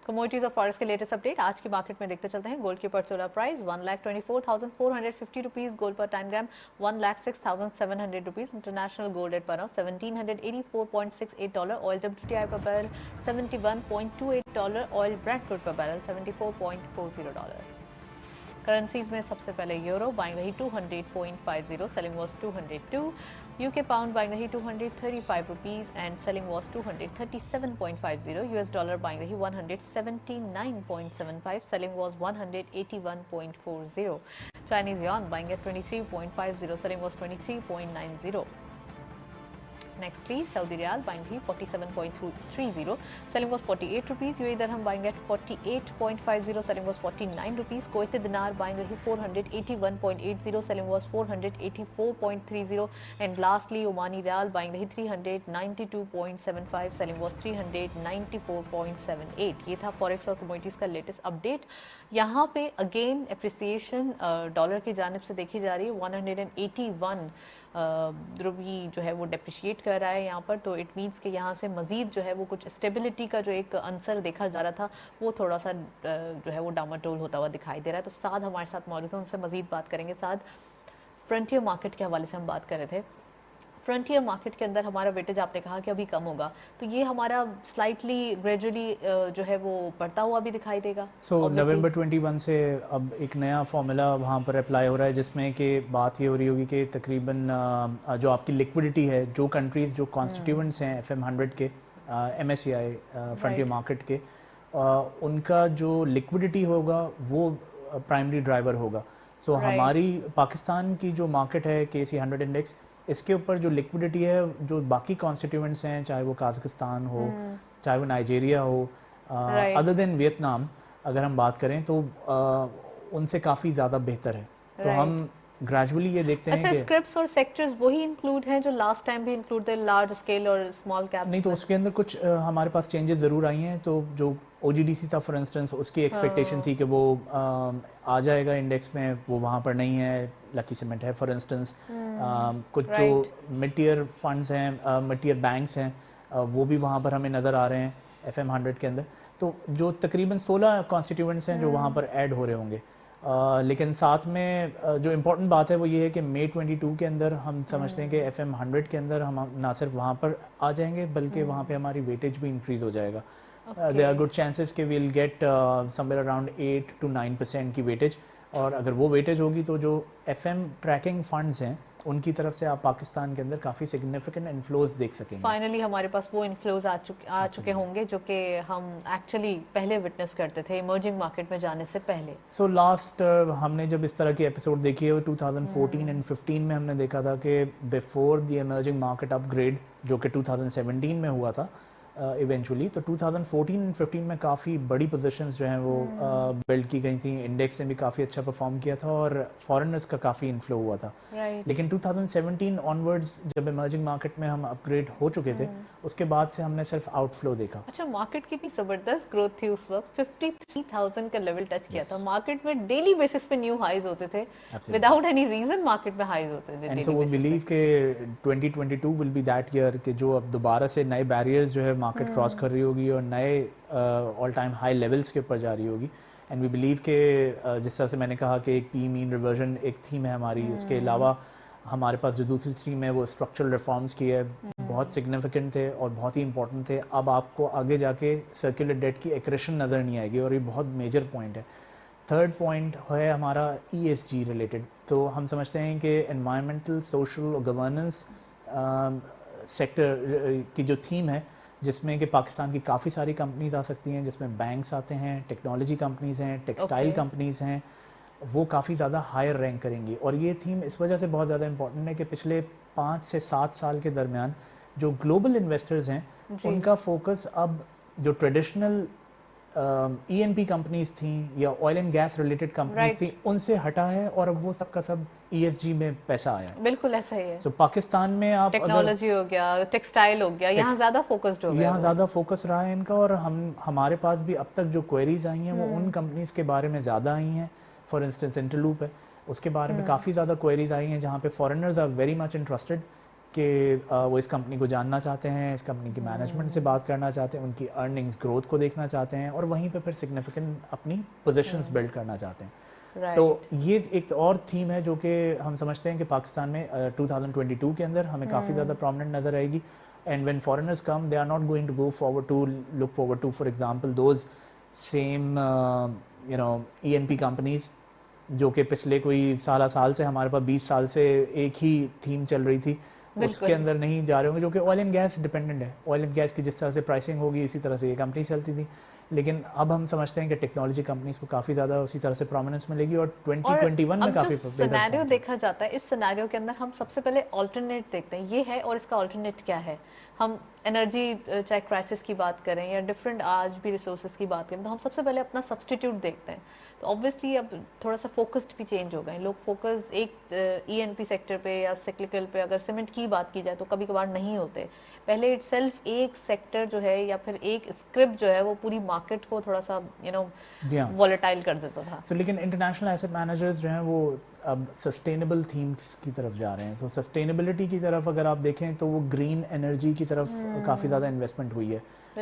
कमोडिटीज और फॉरेक्स के लेटेस्ट अपडेट आज की मार्केट में देखते चलते हैं. गोल्ड की पर्चोला प्राइस 1,24,450 रुपीज. गोल्ड पर 10 ग्राम 1,06,700 रुपीज. इंटरनेशनल गोल्ड रेट पर $1,784.68. ऑयल WTI पर बैरल $71.28. ऑयल ब्रेंट क्रूड पर बैरल $74.40. करेंसीज में सबसे पहले यूरो बाइंग रही 200.50, selling was 202. UK pound buying रही 235 rupees and selling was 237.50. US dollar buying रही 179.75, selling was 181.40. Chinese yuan buying eight 23.50, selling was 23.90. Nextly, Saudi Riyal buying here 47.30, selling was 48 rupees. UAE Dirham buying at 48.50, selling was 49 rupees. Kuwaiti Dinar buying here 481.80, selling was 484.30. And lastly, Omani Riyal buying here 392.75, selling was 394.78. ये था forex और commodities का latest update. यहाँ पे again appreciation dollar की जानिब से देखी जा रही है। 181 रुपी जो है वो डेप्रिशिएट कर रहा है यहाँ पर, तो इट मीन्स कि यहाँ से मज़ीद जो है वो कुछ स्टेबिलिटी का जो एक आंसर देखा जा रहा था वो थोड़ा सा जो है वो डामाडोल होता हुआ दिखाई दे रहा है। तो साथ हमारे साथ मौजूद हैं, उनसे मज़ीद बात करेंगे। साथ फ्रंटियर मार्केट के हवाले से हम बात कर रहे थे। फ्रंटियर मार्केट के अंदर हमारा वेटेज आपने कहा कि अभी कम होगा, तो ये हमारा स्लाइटली ग्रेजुअली जो है वो बढ़ता हुआ भी दिखाई देगा। सो नवंबर 21 से अब एक नया फार्मूला वहाँ पर अप्लाई हो रहा है, जिसमें कि बात ये हो रही होगी कि तकरीबन जो आपकी लिक्विडिटी है, जो कंट्रीज़ जो कॉन्स्टिट्यूएंट्स हैं FM100 के MSCI फ्रंटियर मार्केट के, उनका जो लिक्विडिटी होगा वो प्राइमरी ड्राइवर होगा। सो हमारी पाकिस्तान की जो मार्केट है KC 100 इंडेक्स, इसके ऊपर जो लिक्विडिटी है, जो बाकी कॉन्स्टिट्यूएंट्स हैं, चाहे वो काज़ाकिस्तान हो, चाहे वो नाइजीरिया हो, अदर देन वियतनाम अगर हम बात करें तो उनसे काफ़ी ज़्यादा बेहतर है। तो हम ग्रेजुअली ये देखते हैं कि स्क्रिप्ट्स और सेक्टर्स वही इंक्लूड हैं जो लास्ट टाइम भी इंक्लूड थे, लार्ज स्केल और स्मॉल कैप? नहीं, तो उसके अंदर कुछ हमारे पास चेंजेस ज़रूर आई हैं। तो जो OGDC था फॉर इंस्टेंस, उसकी एक्सपेक्टेशन थी कि वो आ जाएगा इंडेक्स में, वो वहाँ पर नहीं है। लकी सीमेंट है फॉर इंस्टेंस, कुछ जो मिड टियर फंड्स हैं, मिड टियर बैंक्स हैं, वो भी वहाँ पर हमें नज़र आ रहे हैं FM100 के अंदर। तो जो तकरीबन 16 कॉन्स्टिट्यूएंट्स हैं जो वहाँ पर ऐड हो रहे होंगे। लेकिन साथ में जो इम्पोर्टेंट बात है वो ये है कि May 22 के अंदर हम समझते हैं कि FM100 के अंदर हम ना सिर्फ वहाँ पर आ जाएंगे बल्कि वहाँ पे हमारी वेटेज भी इंक्रीज़ हो जाएगा। देयर आर गुड चांसेस कि we'll get somewhere around 8 to 9% की वेटेज, और अगर वो वेटेज होगी तो जो FM ट्रैकिंग फंड्स हैं उनकी तरफ से आप पाकिस्तान के अंदर काफ़ी सिग्निफिकेंट इन्फ्लोज देख सकेंगे। फाइनली हमारे पास वो इन्फ्लोज आ चुके होंगे जो कि हम एक्चुअली पहले विटनेस करते थे इमर्जिंग मार्केट में जाने से पहले। सो लास्ट हमने जब इस तरह की एपिसोड देखी है वो 2014 एंड 15 में हमने देखा था कि before the emerging market upgrade जो कि 2017 में हुआ था इवेंचुअली, तो 2014 एंड 15 में काफ़ी बड़ी पोजीशंस जो हैं वो बिल्ड की गई थी। इंडेक्स ने भी काफ़ी अच्छा परफॉर्म किया था और फॉरेनर्स का काफ़ी इन्फ्लो हुआ था। लेकिन 2017 ऑनवर्ड्स जब इमर्जिंग मार्केट में हम अपग्रेड हो चुके थे, उसके बाद से हमने सिर्फ आउटफ्लो देखा। अच्छा, मार्केट की इतनी ज़बरदस्त ग्रोथ थी उस वक्त, 53,000 का लेवल टच किया था। मार्केट में डेली बेसिस पे न्यू हाईज होते थे, विदाउट एनी रीजन मार्केट में हाईज होते थे। एंड सो वी बिलीव के 2022 विल बी दैट ईयर कि जो अब दोबारा से नए बैरियर्स जो है मार्केट क्रॉस कर रही होगी और नए ऑल टाइम हाई लेवल्स के ऊपर जा रही होगी। एंड वी बिलीव के जिस तरह से मैंने कहा कि एक पी मीन रिवर्जन एक थीम है हमारी, उसके अलावा हमारे पास जो दूसरी थीम है वो स्ट्रक्चरल रिफॉर्म्स की है, बहुत सिग्निफिकेंट थे और बहुत ही इंपॉर्टेंट थे। अब आपको आगे जाके सर्कुलर डेट की एक्रेशन नज़र नहीं आएगी और ये बहुत मेजर पॉइंट है। थर्ड पॉइंट है हमारा ESG रिलेटेड। तो हम समझते हैं कि एनवायरमेंटल, सोशल और गवर्नेंस सेक्टर की जो थीम है, जिसमें कि पाकिस्तान की काफ़ी सारी कंपनीज आ सकती हैं, जिसमें बैंक्स आते हैं, टेक्नोलॉजी कंपनीज हैं, टेक्सटाइल कंपनीज हैं, वो काफ़ी ज़्यादा हायर रैंक करेंगी। और ये थीम इस वजह से बहुत ज़्यादा इंपॉर्टेंट है कि पिछले 5 से 7 साल के दरमियान जो ग्लोबल इन्वेस्टर्स हैं उनका फोकस अब जो ट्रेडिशनल E&P कंपनीज थी या oil and gas related companies थी उनसे हटा है और अब वो सबका सब ESG में पैसा आया है। बिल्कुल ऐसा ही है। So, पाकिस्तान में आप टेक्नोलॉजी हो गया, टेक्सटाइल हो गया, यहाँ ज़्यादा फोकस्ड हो गया, यहाँ ज़्यादा फोकस रहा है इनका। और हमारे पास भी अब तक जो क्वेरीज आई हैं वो उन कंपनीज के बारे में ज़्यादा आई हैं। फॉर इंस्टेंस इंटरलूप है, उसके बारे में काफ़ी ज़्यादा क्वेरीज आई हैं जहाँ पे foreigners are very much interested कि वो इस कंपनी को जानना चाहते हैं, इस कंपनी की मैनेजमेंट से बात करना चाहते हैं, उनकी अर्निंग्स ग्रोथ को देखना चाहते हैं और वहीं पे फिर सिग्निफिकेंट अपनी पोजीशंस बिल्ड करना चाहते हैं। तो ये एक और थीम है जो कि हम समझते हैं कि पाकिस्तान में 2022 के अंदर हमें काफ़ी ज़्यादा प्रोमिनेंट नज़र आएगी। And when foreigners come, they are not going to go forward to look forward to for example those same E&P companies जो कि पिछले कोई साल से हमारे पास 20 साल से एक ही थीम चल रही थी, उसके अंदर नहीं जा रहे होंगे, जो कि ऑयल एंड गैस डिपेंडेंट है। ऑयल एंड गैस की जिस तरह से प्राइसिंग होगी इसी तरह से ये कंपनी चलती थी। लेकिन अब हम समझते हैं कि टेक्नोलॉजी कंपनीज को काफ़ी ज़्यादा उसी तरह से प्रोमिनेंस मिलेगी और और 2021 में अब काफ़ी जो सिनेरियो देखा जाता है, इस सिनेरियो के अंदर हम सबसे पहले ऑल्टरनेट देखते हैं, ये है और इसका ऑल्टरनेट क्या है। हम एनर्जी चाहे क्राइसिस की बात करें या डिफरेंट आज भी रिसोर्सेज की बात करें, तो हम सबसे पहले अपना सब्सटीट्यूट देखते हैं। तो ऑब्वियसली अब थोड़ा सा फोकस्ड भी चेंज हो गए, लोग फोकस एक ईएनपी सेक्टर पे या सिक्लिकल पे, अगर सीमेंट की बात की जाए तो कभी कभार नहीं होते। पहले इटसेल्फ एक सेक्टर जो है या फिर एक स्क्रिप्ट जो है वो पूरी मार्केट को थोड़ा सा जी हाँ। वॉलेटाइल कर देता था। सो लेकिन इंटरनेशनल एसेट मैनेजर्स जो हैं वो अब सस्टेनेबल थीम्स की तरफ जा रहे हैं। तो सस्टेनेबिलिटी की तरफ अगर आप देखें तो वो ग्रीन एनर्जी की तरफ काफ़ी ज़्यादा इन्वेस्टमेंट हुई है।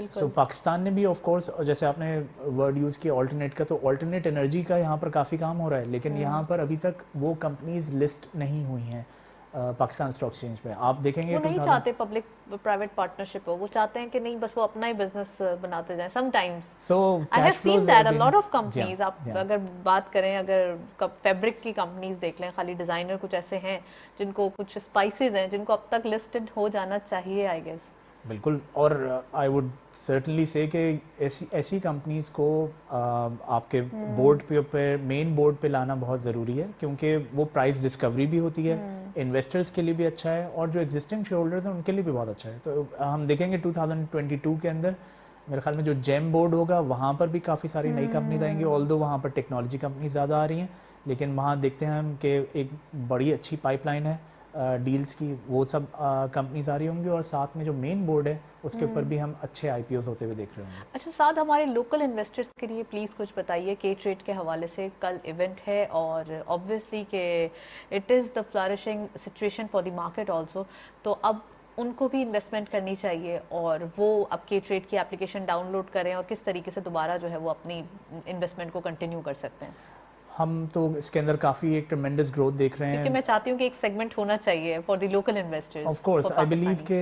सो पाकिस्तान ने भी ऑफ कोर्स, जैसे आपने वर्ड यूज़ किया ऑल्टरनेट का, तो ऑल्टरनेट एनर्जी का यहाँ पर काफ़ी काम हो रहा है, लेकिन यहाँ पर अभी तक वो कंपनीज लिस्ट नहीं हुई हैं पाकिस्तान स्टॉक एक्सचेंज पे। आप देखेंगे वो नहीं चाहते पब्लिक प्राइवेट पार्टनरशिप हो, वो चाहते हैं कि नहीं बस वो अपना ही बिजनेस बनाते जाएं sometimes. So I have seen that a lot of companies. आप अगर बात करें, अगर फैब्रिक की कंपनीज देख लें, खाली डिजाइनर कुछ ऐसे हैं जिनको, कुछ स्पाइसेस हैं जिनको अब तक लिस्टेड हो जाना चाहिए आई गेस। बिल्कुल, और आई वुड सर्टनली से कि ऐसी कंपनीज को आपके बोर्ड पे मेन बोर्ड पे लाना बहुत ज़रूरी है, क्योंकि वो प्राइस डिस्कवरी भी होती है, इन्वेस्टर्स के लिए भी अच्छा है और जो एग्जिस्टिंग शेयर होल्डर्स हैं उनके लिए भी बहुत अच्छा है। तो हम देखेंगे 2022 के अंदर मेरे ख्याल में जो जेम बोर्ड होगा वहाँ पर भी काफ़ी सारी नई कंपनीज आएंगी। ऑल्दो वहाँ पर टेक्नोलॉजी कंपनी ज़्यादा आ रही हैं, लेकिन वहाँ देखते हैं हम कि एक बड़ी अच्छी पाइपलाइन है डील्स की, वो सब कंपनीज आ रही होंगी और साथ में जो मेन बोर्ड है उसके ऊपर भी हम अच्छे आईपीओस होते हुए देख रहे होंगे। अच्छा, साथ हमारे लोकल इन्वेस्टर्स के लिए प्लीज़ कुछ बताइए। के ट्रेड के हवाले से कल इवेंट है और ऑब्वियसली कि it is the flourishing situation for the market also, तो अब उनको भी इन्वेस्टमेंट करनी चाहिए और वो अब के ट्रेड की एप्लीकेशन डाउनलोड करें और किस तरीके से दोबारा जो है वो अपनी इन्वेस्टमेंट को कंटिन्यू कर सकते हैं। हम तो इसके अंदर काफ़ी एक ट्रेमेंडस ग्रोथ देख रहे हैं, क्योंकि मैं चाहती हूँ कि एक सेगमेंट होना चाहिए for the local investors. Of course I believe के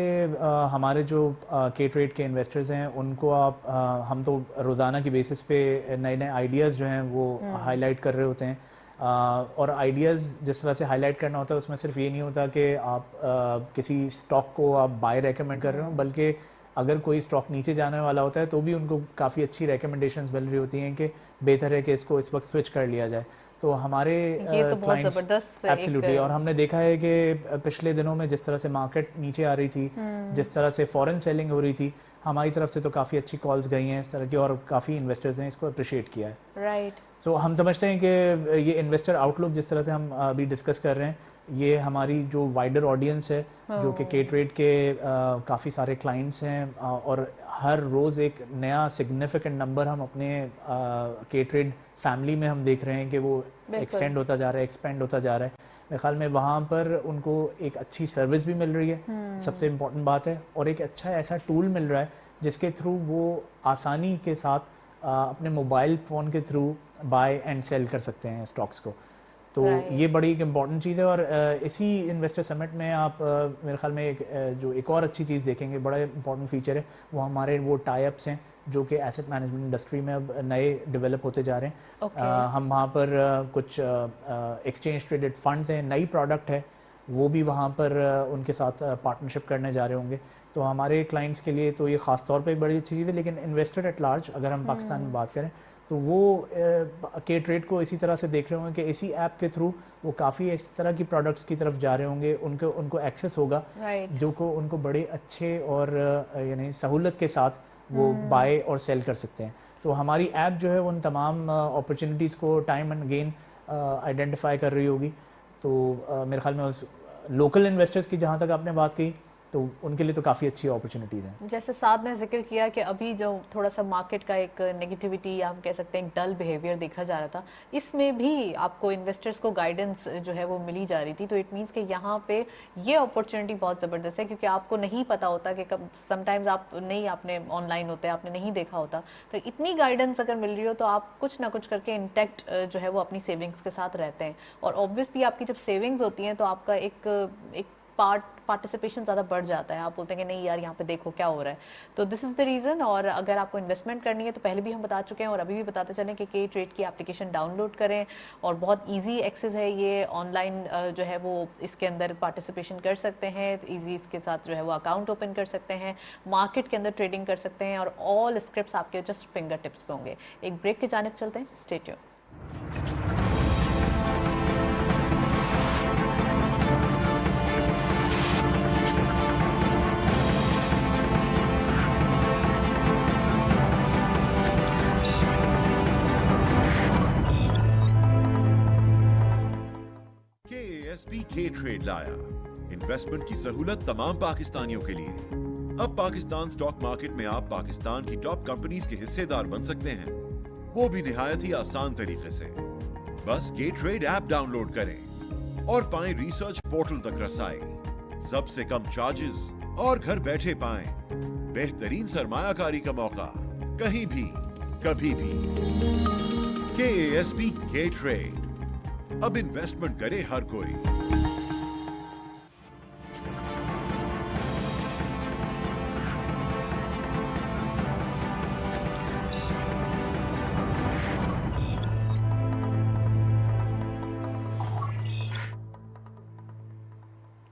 हमारे जो के ट्रेड के इन्वेस्टर्स हैं उनको आप हम तो रोज़ाना की बेसिस पे नए नए आइडियाज़ जो हैं वो हाईलाइट कर रहे होते हैं। और आइडियाज़ जिस तरह से हाईलाइट करना होता है उसमें सिर्फ ये नहीं होता कि आप किसी स्टॉक को आप बाय रेकमेंड कर रहे हो, बल्कि अगर कोई स्टॉक नीचे जाने वाला होता है तो भी उनको काफ़ी अच्छी रिकमेंडेशंस मिल रही होती हैं कि बेहतर है कि इसको इस वक्त स्विच कर लिया जाए। तो हमारे जबरदस्त एब्सोल्युटली, और हमने देखा है कि पिछले दिनों में जिस तरह से मार्केट नीचे आ रही थी, जिस तरह से फॉरेन सेलिंग हो रही थी, हमारी तरफ से तो काफ़ी अच्छी कॉल्स गई हैं इस तरह की और काफ़ी इन्वेस्टर्स हैं इसको अप्रिशिएट किया है। राइट। सो हम समझते हैं कि ये इन्वेस्टर आउटलुक जिस तरह से हम अभी डिस्कस कर रहे हैं, ये हमारी जो वाइडर ऑडियंस है जो कि के ट्रेड के काफ़ी सारे क्लाइंट्स हैं और हर रोज़ एक नया सिग्निफिकेंट नंबर हम अपने के ट्रेड फैमिली में हम देख रहे हैं कि वो एक्सटेंड होता जा रहा है, एक्सपेंड होता जा रहा है। मेरे ख्याल में वहाँ पर उनको एक अच्छी सर्विस भी मिल रही है, सबसे इम्पोर्टेंट बात है, और एक अच्छा ऐसा टूल मिल रहा है जिसके थ्रू वो आसानी के साथ अपने मोबाइल फ़ोन के थ्रू बाय एंड सेल कर सकते हैं स्टॉक्स को। तो ये बड़ी एक इम्पॉर्टेंट चीज़ है। और इसी इन्वेस्टर समिट में आप मेरे ख्याल में जो एक और अच्छी चीज़ देखेंगे, बड़ा इम्पॉर्टेंट फीचर है, वो हमारे वो टाई-अप्स हैं जो कि एसेट मैनेजमेंट इंडस्ट्री में अब नए डेवलप होते जा रहे हैं। हम वहाँ पर कुछ एक्सचेंज ट्रेडेड फंड्स हैं, नई प्रोडक्ट है, वो भी वहाँ पर उनके साथ पार्टनरशिप करने जा रहे होंगे। तो हमारे क्लाइंट्स के लिए तो ये ख़ास तौर पे बड़ी अच्छी चीज़ है, लेकिन इन्वेस्टर एट लार्ज अगर हम पाकिस्तान में बात करें तो वो के ट्रेड को इसी तरह से देख रहे होंगे कि इसी ऐप के थ्रू वो काफ़ी इस तरह की प्रोडक्ट्स की तरफ जा रहे होंगे, उनको एक्सेस होगा जो को उनको बड़े अच्छे और यानी सहूलत के साथ वो बाय और सेल कर सकते हैं। तो हमारी ऐप जो है उन तमाम अपॉर्चुनिटीज़ को टाइम एंड अगेन आइडेंटिफाई कर रही होगी। तो मेरे ख्याल में उस लोकल इन्वेस्टर्स की जहाँ तक आपने बात की तो उनके लिए तो काफ़ी अच्छी अपॉर्चुनिटीज़ हैं। जैसे साथ ने जिक्र किया कि अभी जो थोड़ा सा मार्केट का एक नेगेटिविटी या हम कह सकते हैं डल बिहेवियर देखा जा रहा था, इसमें भी आपको इन्वेस्टर्स को गाइडेंस जो है वो मिली जा रही थी। तो इट मीन्स कि यहाँ पे ये अपॉर्चुनिटी बहुत ज़बरदस्त है, क्योंकि आपको नहीं पता होता कि कब समटाइम्स आप नहीं आपने ऑनलाइन होते आपने नहीं देखा होता, तो इतनी गाइडेंस अगर मिल रही हो तो आप कुछ ना कुछ करके इंटैक्ट जो है वो अपनी सेविंग्स के साथ रहते हैं। और ऑब्वियसली आपकी जब सेविंग्स होती हैं तो आपका एक पार्टिसिपेशन ज़्यादा बढ़ जाता है, आप बोलते हैं कि नहीं यार यहाँ पे देखो क्या हो रहा है। तो दिस इज़ द रीज़न। और अगर आपको इन्वेस्टमेंट करनी है तो पहले भी हम बता चुके हैं और अभी भी बताते चलें कि के ट्रेड की एप्लीकेशन डाउनलोड करें और बहुत ईजी एक्सेस है ये, ऑनलाइन जो है वो इसके अंदर पार्टिसिपेशन कर सकते हैं, ईजी इसके साथ जो है वो अकाउंट ओपन कर सकते हैं, मार्केट के अंदर ट्रेडिंग कर सकते हैं और ऑल स्क्रिप्ट्स आपके जस्ट फिंगर टिप्स पे होंगे। एक ब्रेक की जानिब चलते हैं, स्टे ट्यून्ड। KASB के ट्रेड लाया इन्वेस्टमेंट की सहूलत तमाम पाकिस्तानियों के लिए। अब पाकिस्तान स्टॉक मार्केट में आप पाकिस्तान की टॉप कंपनीज के हिस्सेदार बन सकते हैं, वो भी निहायत ही आसान तरीके से। बस के ट्रेड ऐप डाउनलोड करें और पाएं रिसर्च पोर्टल तक रसाई, सबसे कम चार्जेस और घर बैठे पाएं बेहतरीन सरमायाकारी का मौका, कहीं भी कभी भी। KASB के ट्रेड, अब इन्वेस्टमेंट करे हर कोई।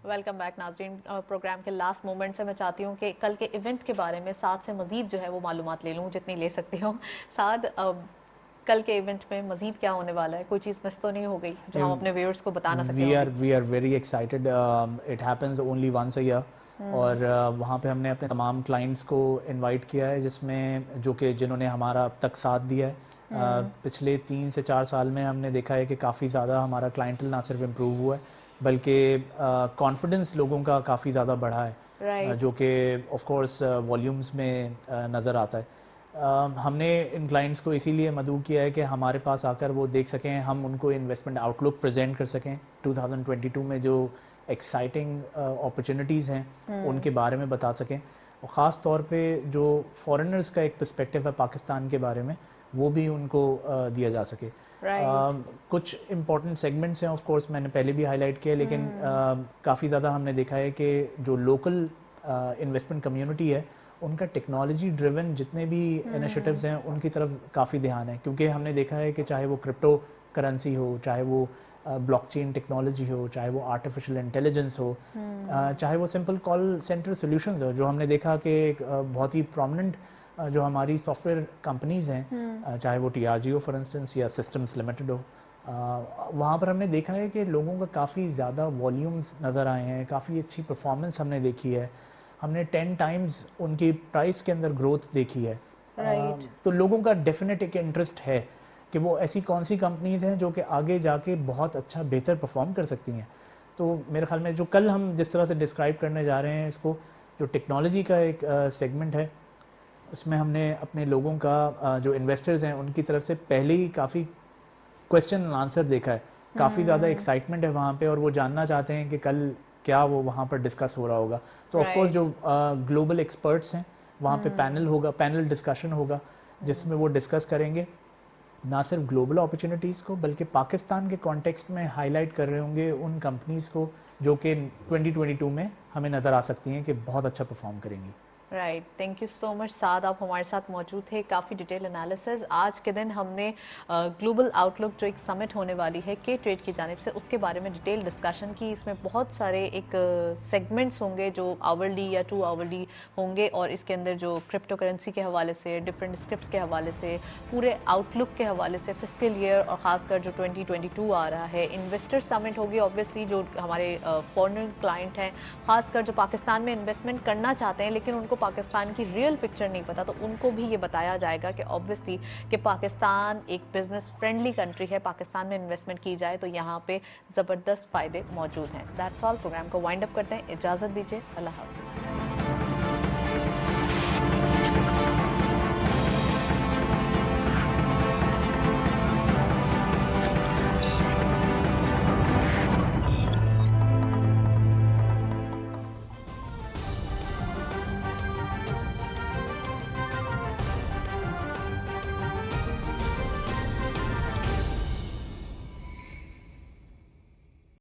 वेलकम बैक नाजरीन। प्रोग्राम के लास्ट मोमेंट से मैं चाहती हूँ कि कल के इवेंट के बारे में साद से मजीद जो है वो मालूमात ले लूँ जितनी ले सकती हूँ। साद, कल के इवेंट में मजीद क्या होने वाला है? कोई चीज़ मिस तो नहीं हो गई जो हम अपने व्यूअर्स को बता ना सकें? We are very excited. It happens only once a year और वहाँ पे हमने अपने तमाम क्लाइंट्स को इनवाइट किया है, जिसमें जिन्होंने हमारा अब तक साथ दिया है। पिछले 3 से 4 साल में हमने देखा है कि काफ़ी ज़्यादा हमारा क्लाइंटल ना सिर्फ इम्प्रूव हुआ है बल्कि कॉन्फिडेंस लोगों का काफ़ी ज़्यादा बढ़ा है, जो कि ऑफ कोर्स वॉल्यूम्स में नज़र आता है। हमने इन क्लाइंट्स को इसीलिए मदऊ किया है कि हमारे पास आकर वो देख सकें, हम उनको इन्वेस्टमेंट आउटलुक प्रेजेंट कर सकें। 2022 में जो एक्साइटिंग अपॉर्चुनिटीज़ हैं उनके बारे में बता सकें, और ख़ास तौर पे जो फॉरेनर्स का एक पर्सपेक्टिव है पाकिस्तान के बारे में वो भी उनको दिया जा सके। कुछ इम्पॉर्टेंट सेगमेंट्स हैं, ऑफ कोर्स मैंने पहले भी हाईलाइट किया, लेकिन काफ़ी ज़्यादा हमने देखा है कि जो लोकल इन्वेस्टमेंट कम्युनिटी है उनका टेक्नोलॉजी ड्रिवन जितने भी इनिशिएटिव्स हैं उनकी तरफ काफ़ी ध्यान है, क्योंकि हमने देखा है कि चाहे वो क्रिप्टो करेंसी हो, चाहे वो ब्लॉकचेन टेक्नोलॉजी हो, चाहे वो आर्टिफिशियल इंटेलिजेंस हो, चाहे वो सिंपल कॉल सेंटर सॉल्यूशंस हो, जो हमने देखा कि बहुत ही प्रोमिनेंट जो हमारी सॉफ्टवेयर कंपनीज़ हैं, चाहे वो TRG हो फॉर इंस्टेंस या सिस्टम्स लिमिटेड हो, वहाँ पर हमने देखा है कि लोगों का काफ़ी ज़्यादा वॉल्यूम्स नज़र आए हैं, काफ़ी अच्छी परफॉर्मेंस हमने देखी है, हमने 10 टाइम्स उनकी प्राइस के अंदर ग्रोथ देखी है। तो लोगों का डेफिनेट एक इंटरेस्ट है कि वो ऐसी कौन सी कंपनीज़ हैं जो कि आगे जाके बहुत अच्छा बेहतर परफॉर्म कर सकती हैं। तो मेरे ख्याल में जो कल हम जिस तरह से डिस्क्राइब करने जा रहे हैं इसको, जो टेक्नोलॉजी का एक सेगमेंट है, उसमें हमने अपने लोगों का जो इन्वेस्टर्स हैं उनकी तरफ से पहले ही काफ़ी क्वेश्चन एंड आंसर देखा है, काफ़ी ज़्यादा एक्साइटमेंट है वहाँ पे, और वो जानना चाहते हैं कि कल क्या वो वहाँ पर डिस्कस हो रहा होगा। तो ऑफ कोर्स जो ग्लोबल एक्सपर्ट्स हैं वहाँ पे पैनल होगा, पैनल डिस्कशन होगा, जिसमें वो डिस्कस करेंगे ना सिर्फ ग्लोबल अपॉर्चुनिटीज़ को बल्कि पाकिस्तान के कॉन्टेक्स्ट में हाईलाइट कर रहे होंगे उन कंपनीज़ को जो कि 2022 में हमें नज़र आ सकती हैं कि बहुत अच्छा परफॉर्म करेंगी। Right, thank you so much Saad, आप हमारे साथ मौजूद थे, काफ़ी डिटेल एनालिसिस। आज के दिन हमने ग्लोबल आउटलुक जो एक समिट होने वाली है के ट्रेड की जानिब से, उसके बारे में डिटेल डिस्कशन की। इसमें बहुत सारे एक सेगमेंट्स होंगे जो आवरली या 2 आवरली होंगे, और इसके अंदर जो क्रिप्टो करेंसी के हवाले से, डिफरेंट स्क्रिप्ट्स के हवाले से, पूरे आउटलुक के हवाले से, फिस्कल ईयर और ख़ासकर जो 2022 आ रहा है, इन्वेस्टर समिट होगी ऑब्वियसली, जो हमारे फॉरेन क्लाइंट हैं, ख़ासकर जो पाकिस्तान में इन्वेस्टमेंट करना चाहते हैं लेकिन उनको पाकिस्तान की रियल पिक्चर नहीं पता, तो उनको भी ये बताया जाएगा कि ऑब्वियसली कि पाकिस्तान एक बिजनेस फ्रेंडली कंट्री है, पाकिस्तान में इन्वेस्टमेंट की जाए तो यहाँ पे ज़बरदस्त फ़ायदे मौजूद हैं। दैट्स ऑल, प्रोग्राम को वाइंड अप करते हैं, इजाज़त दीजिए, अल्लाह हाफ़िज़।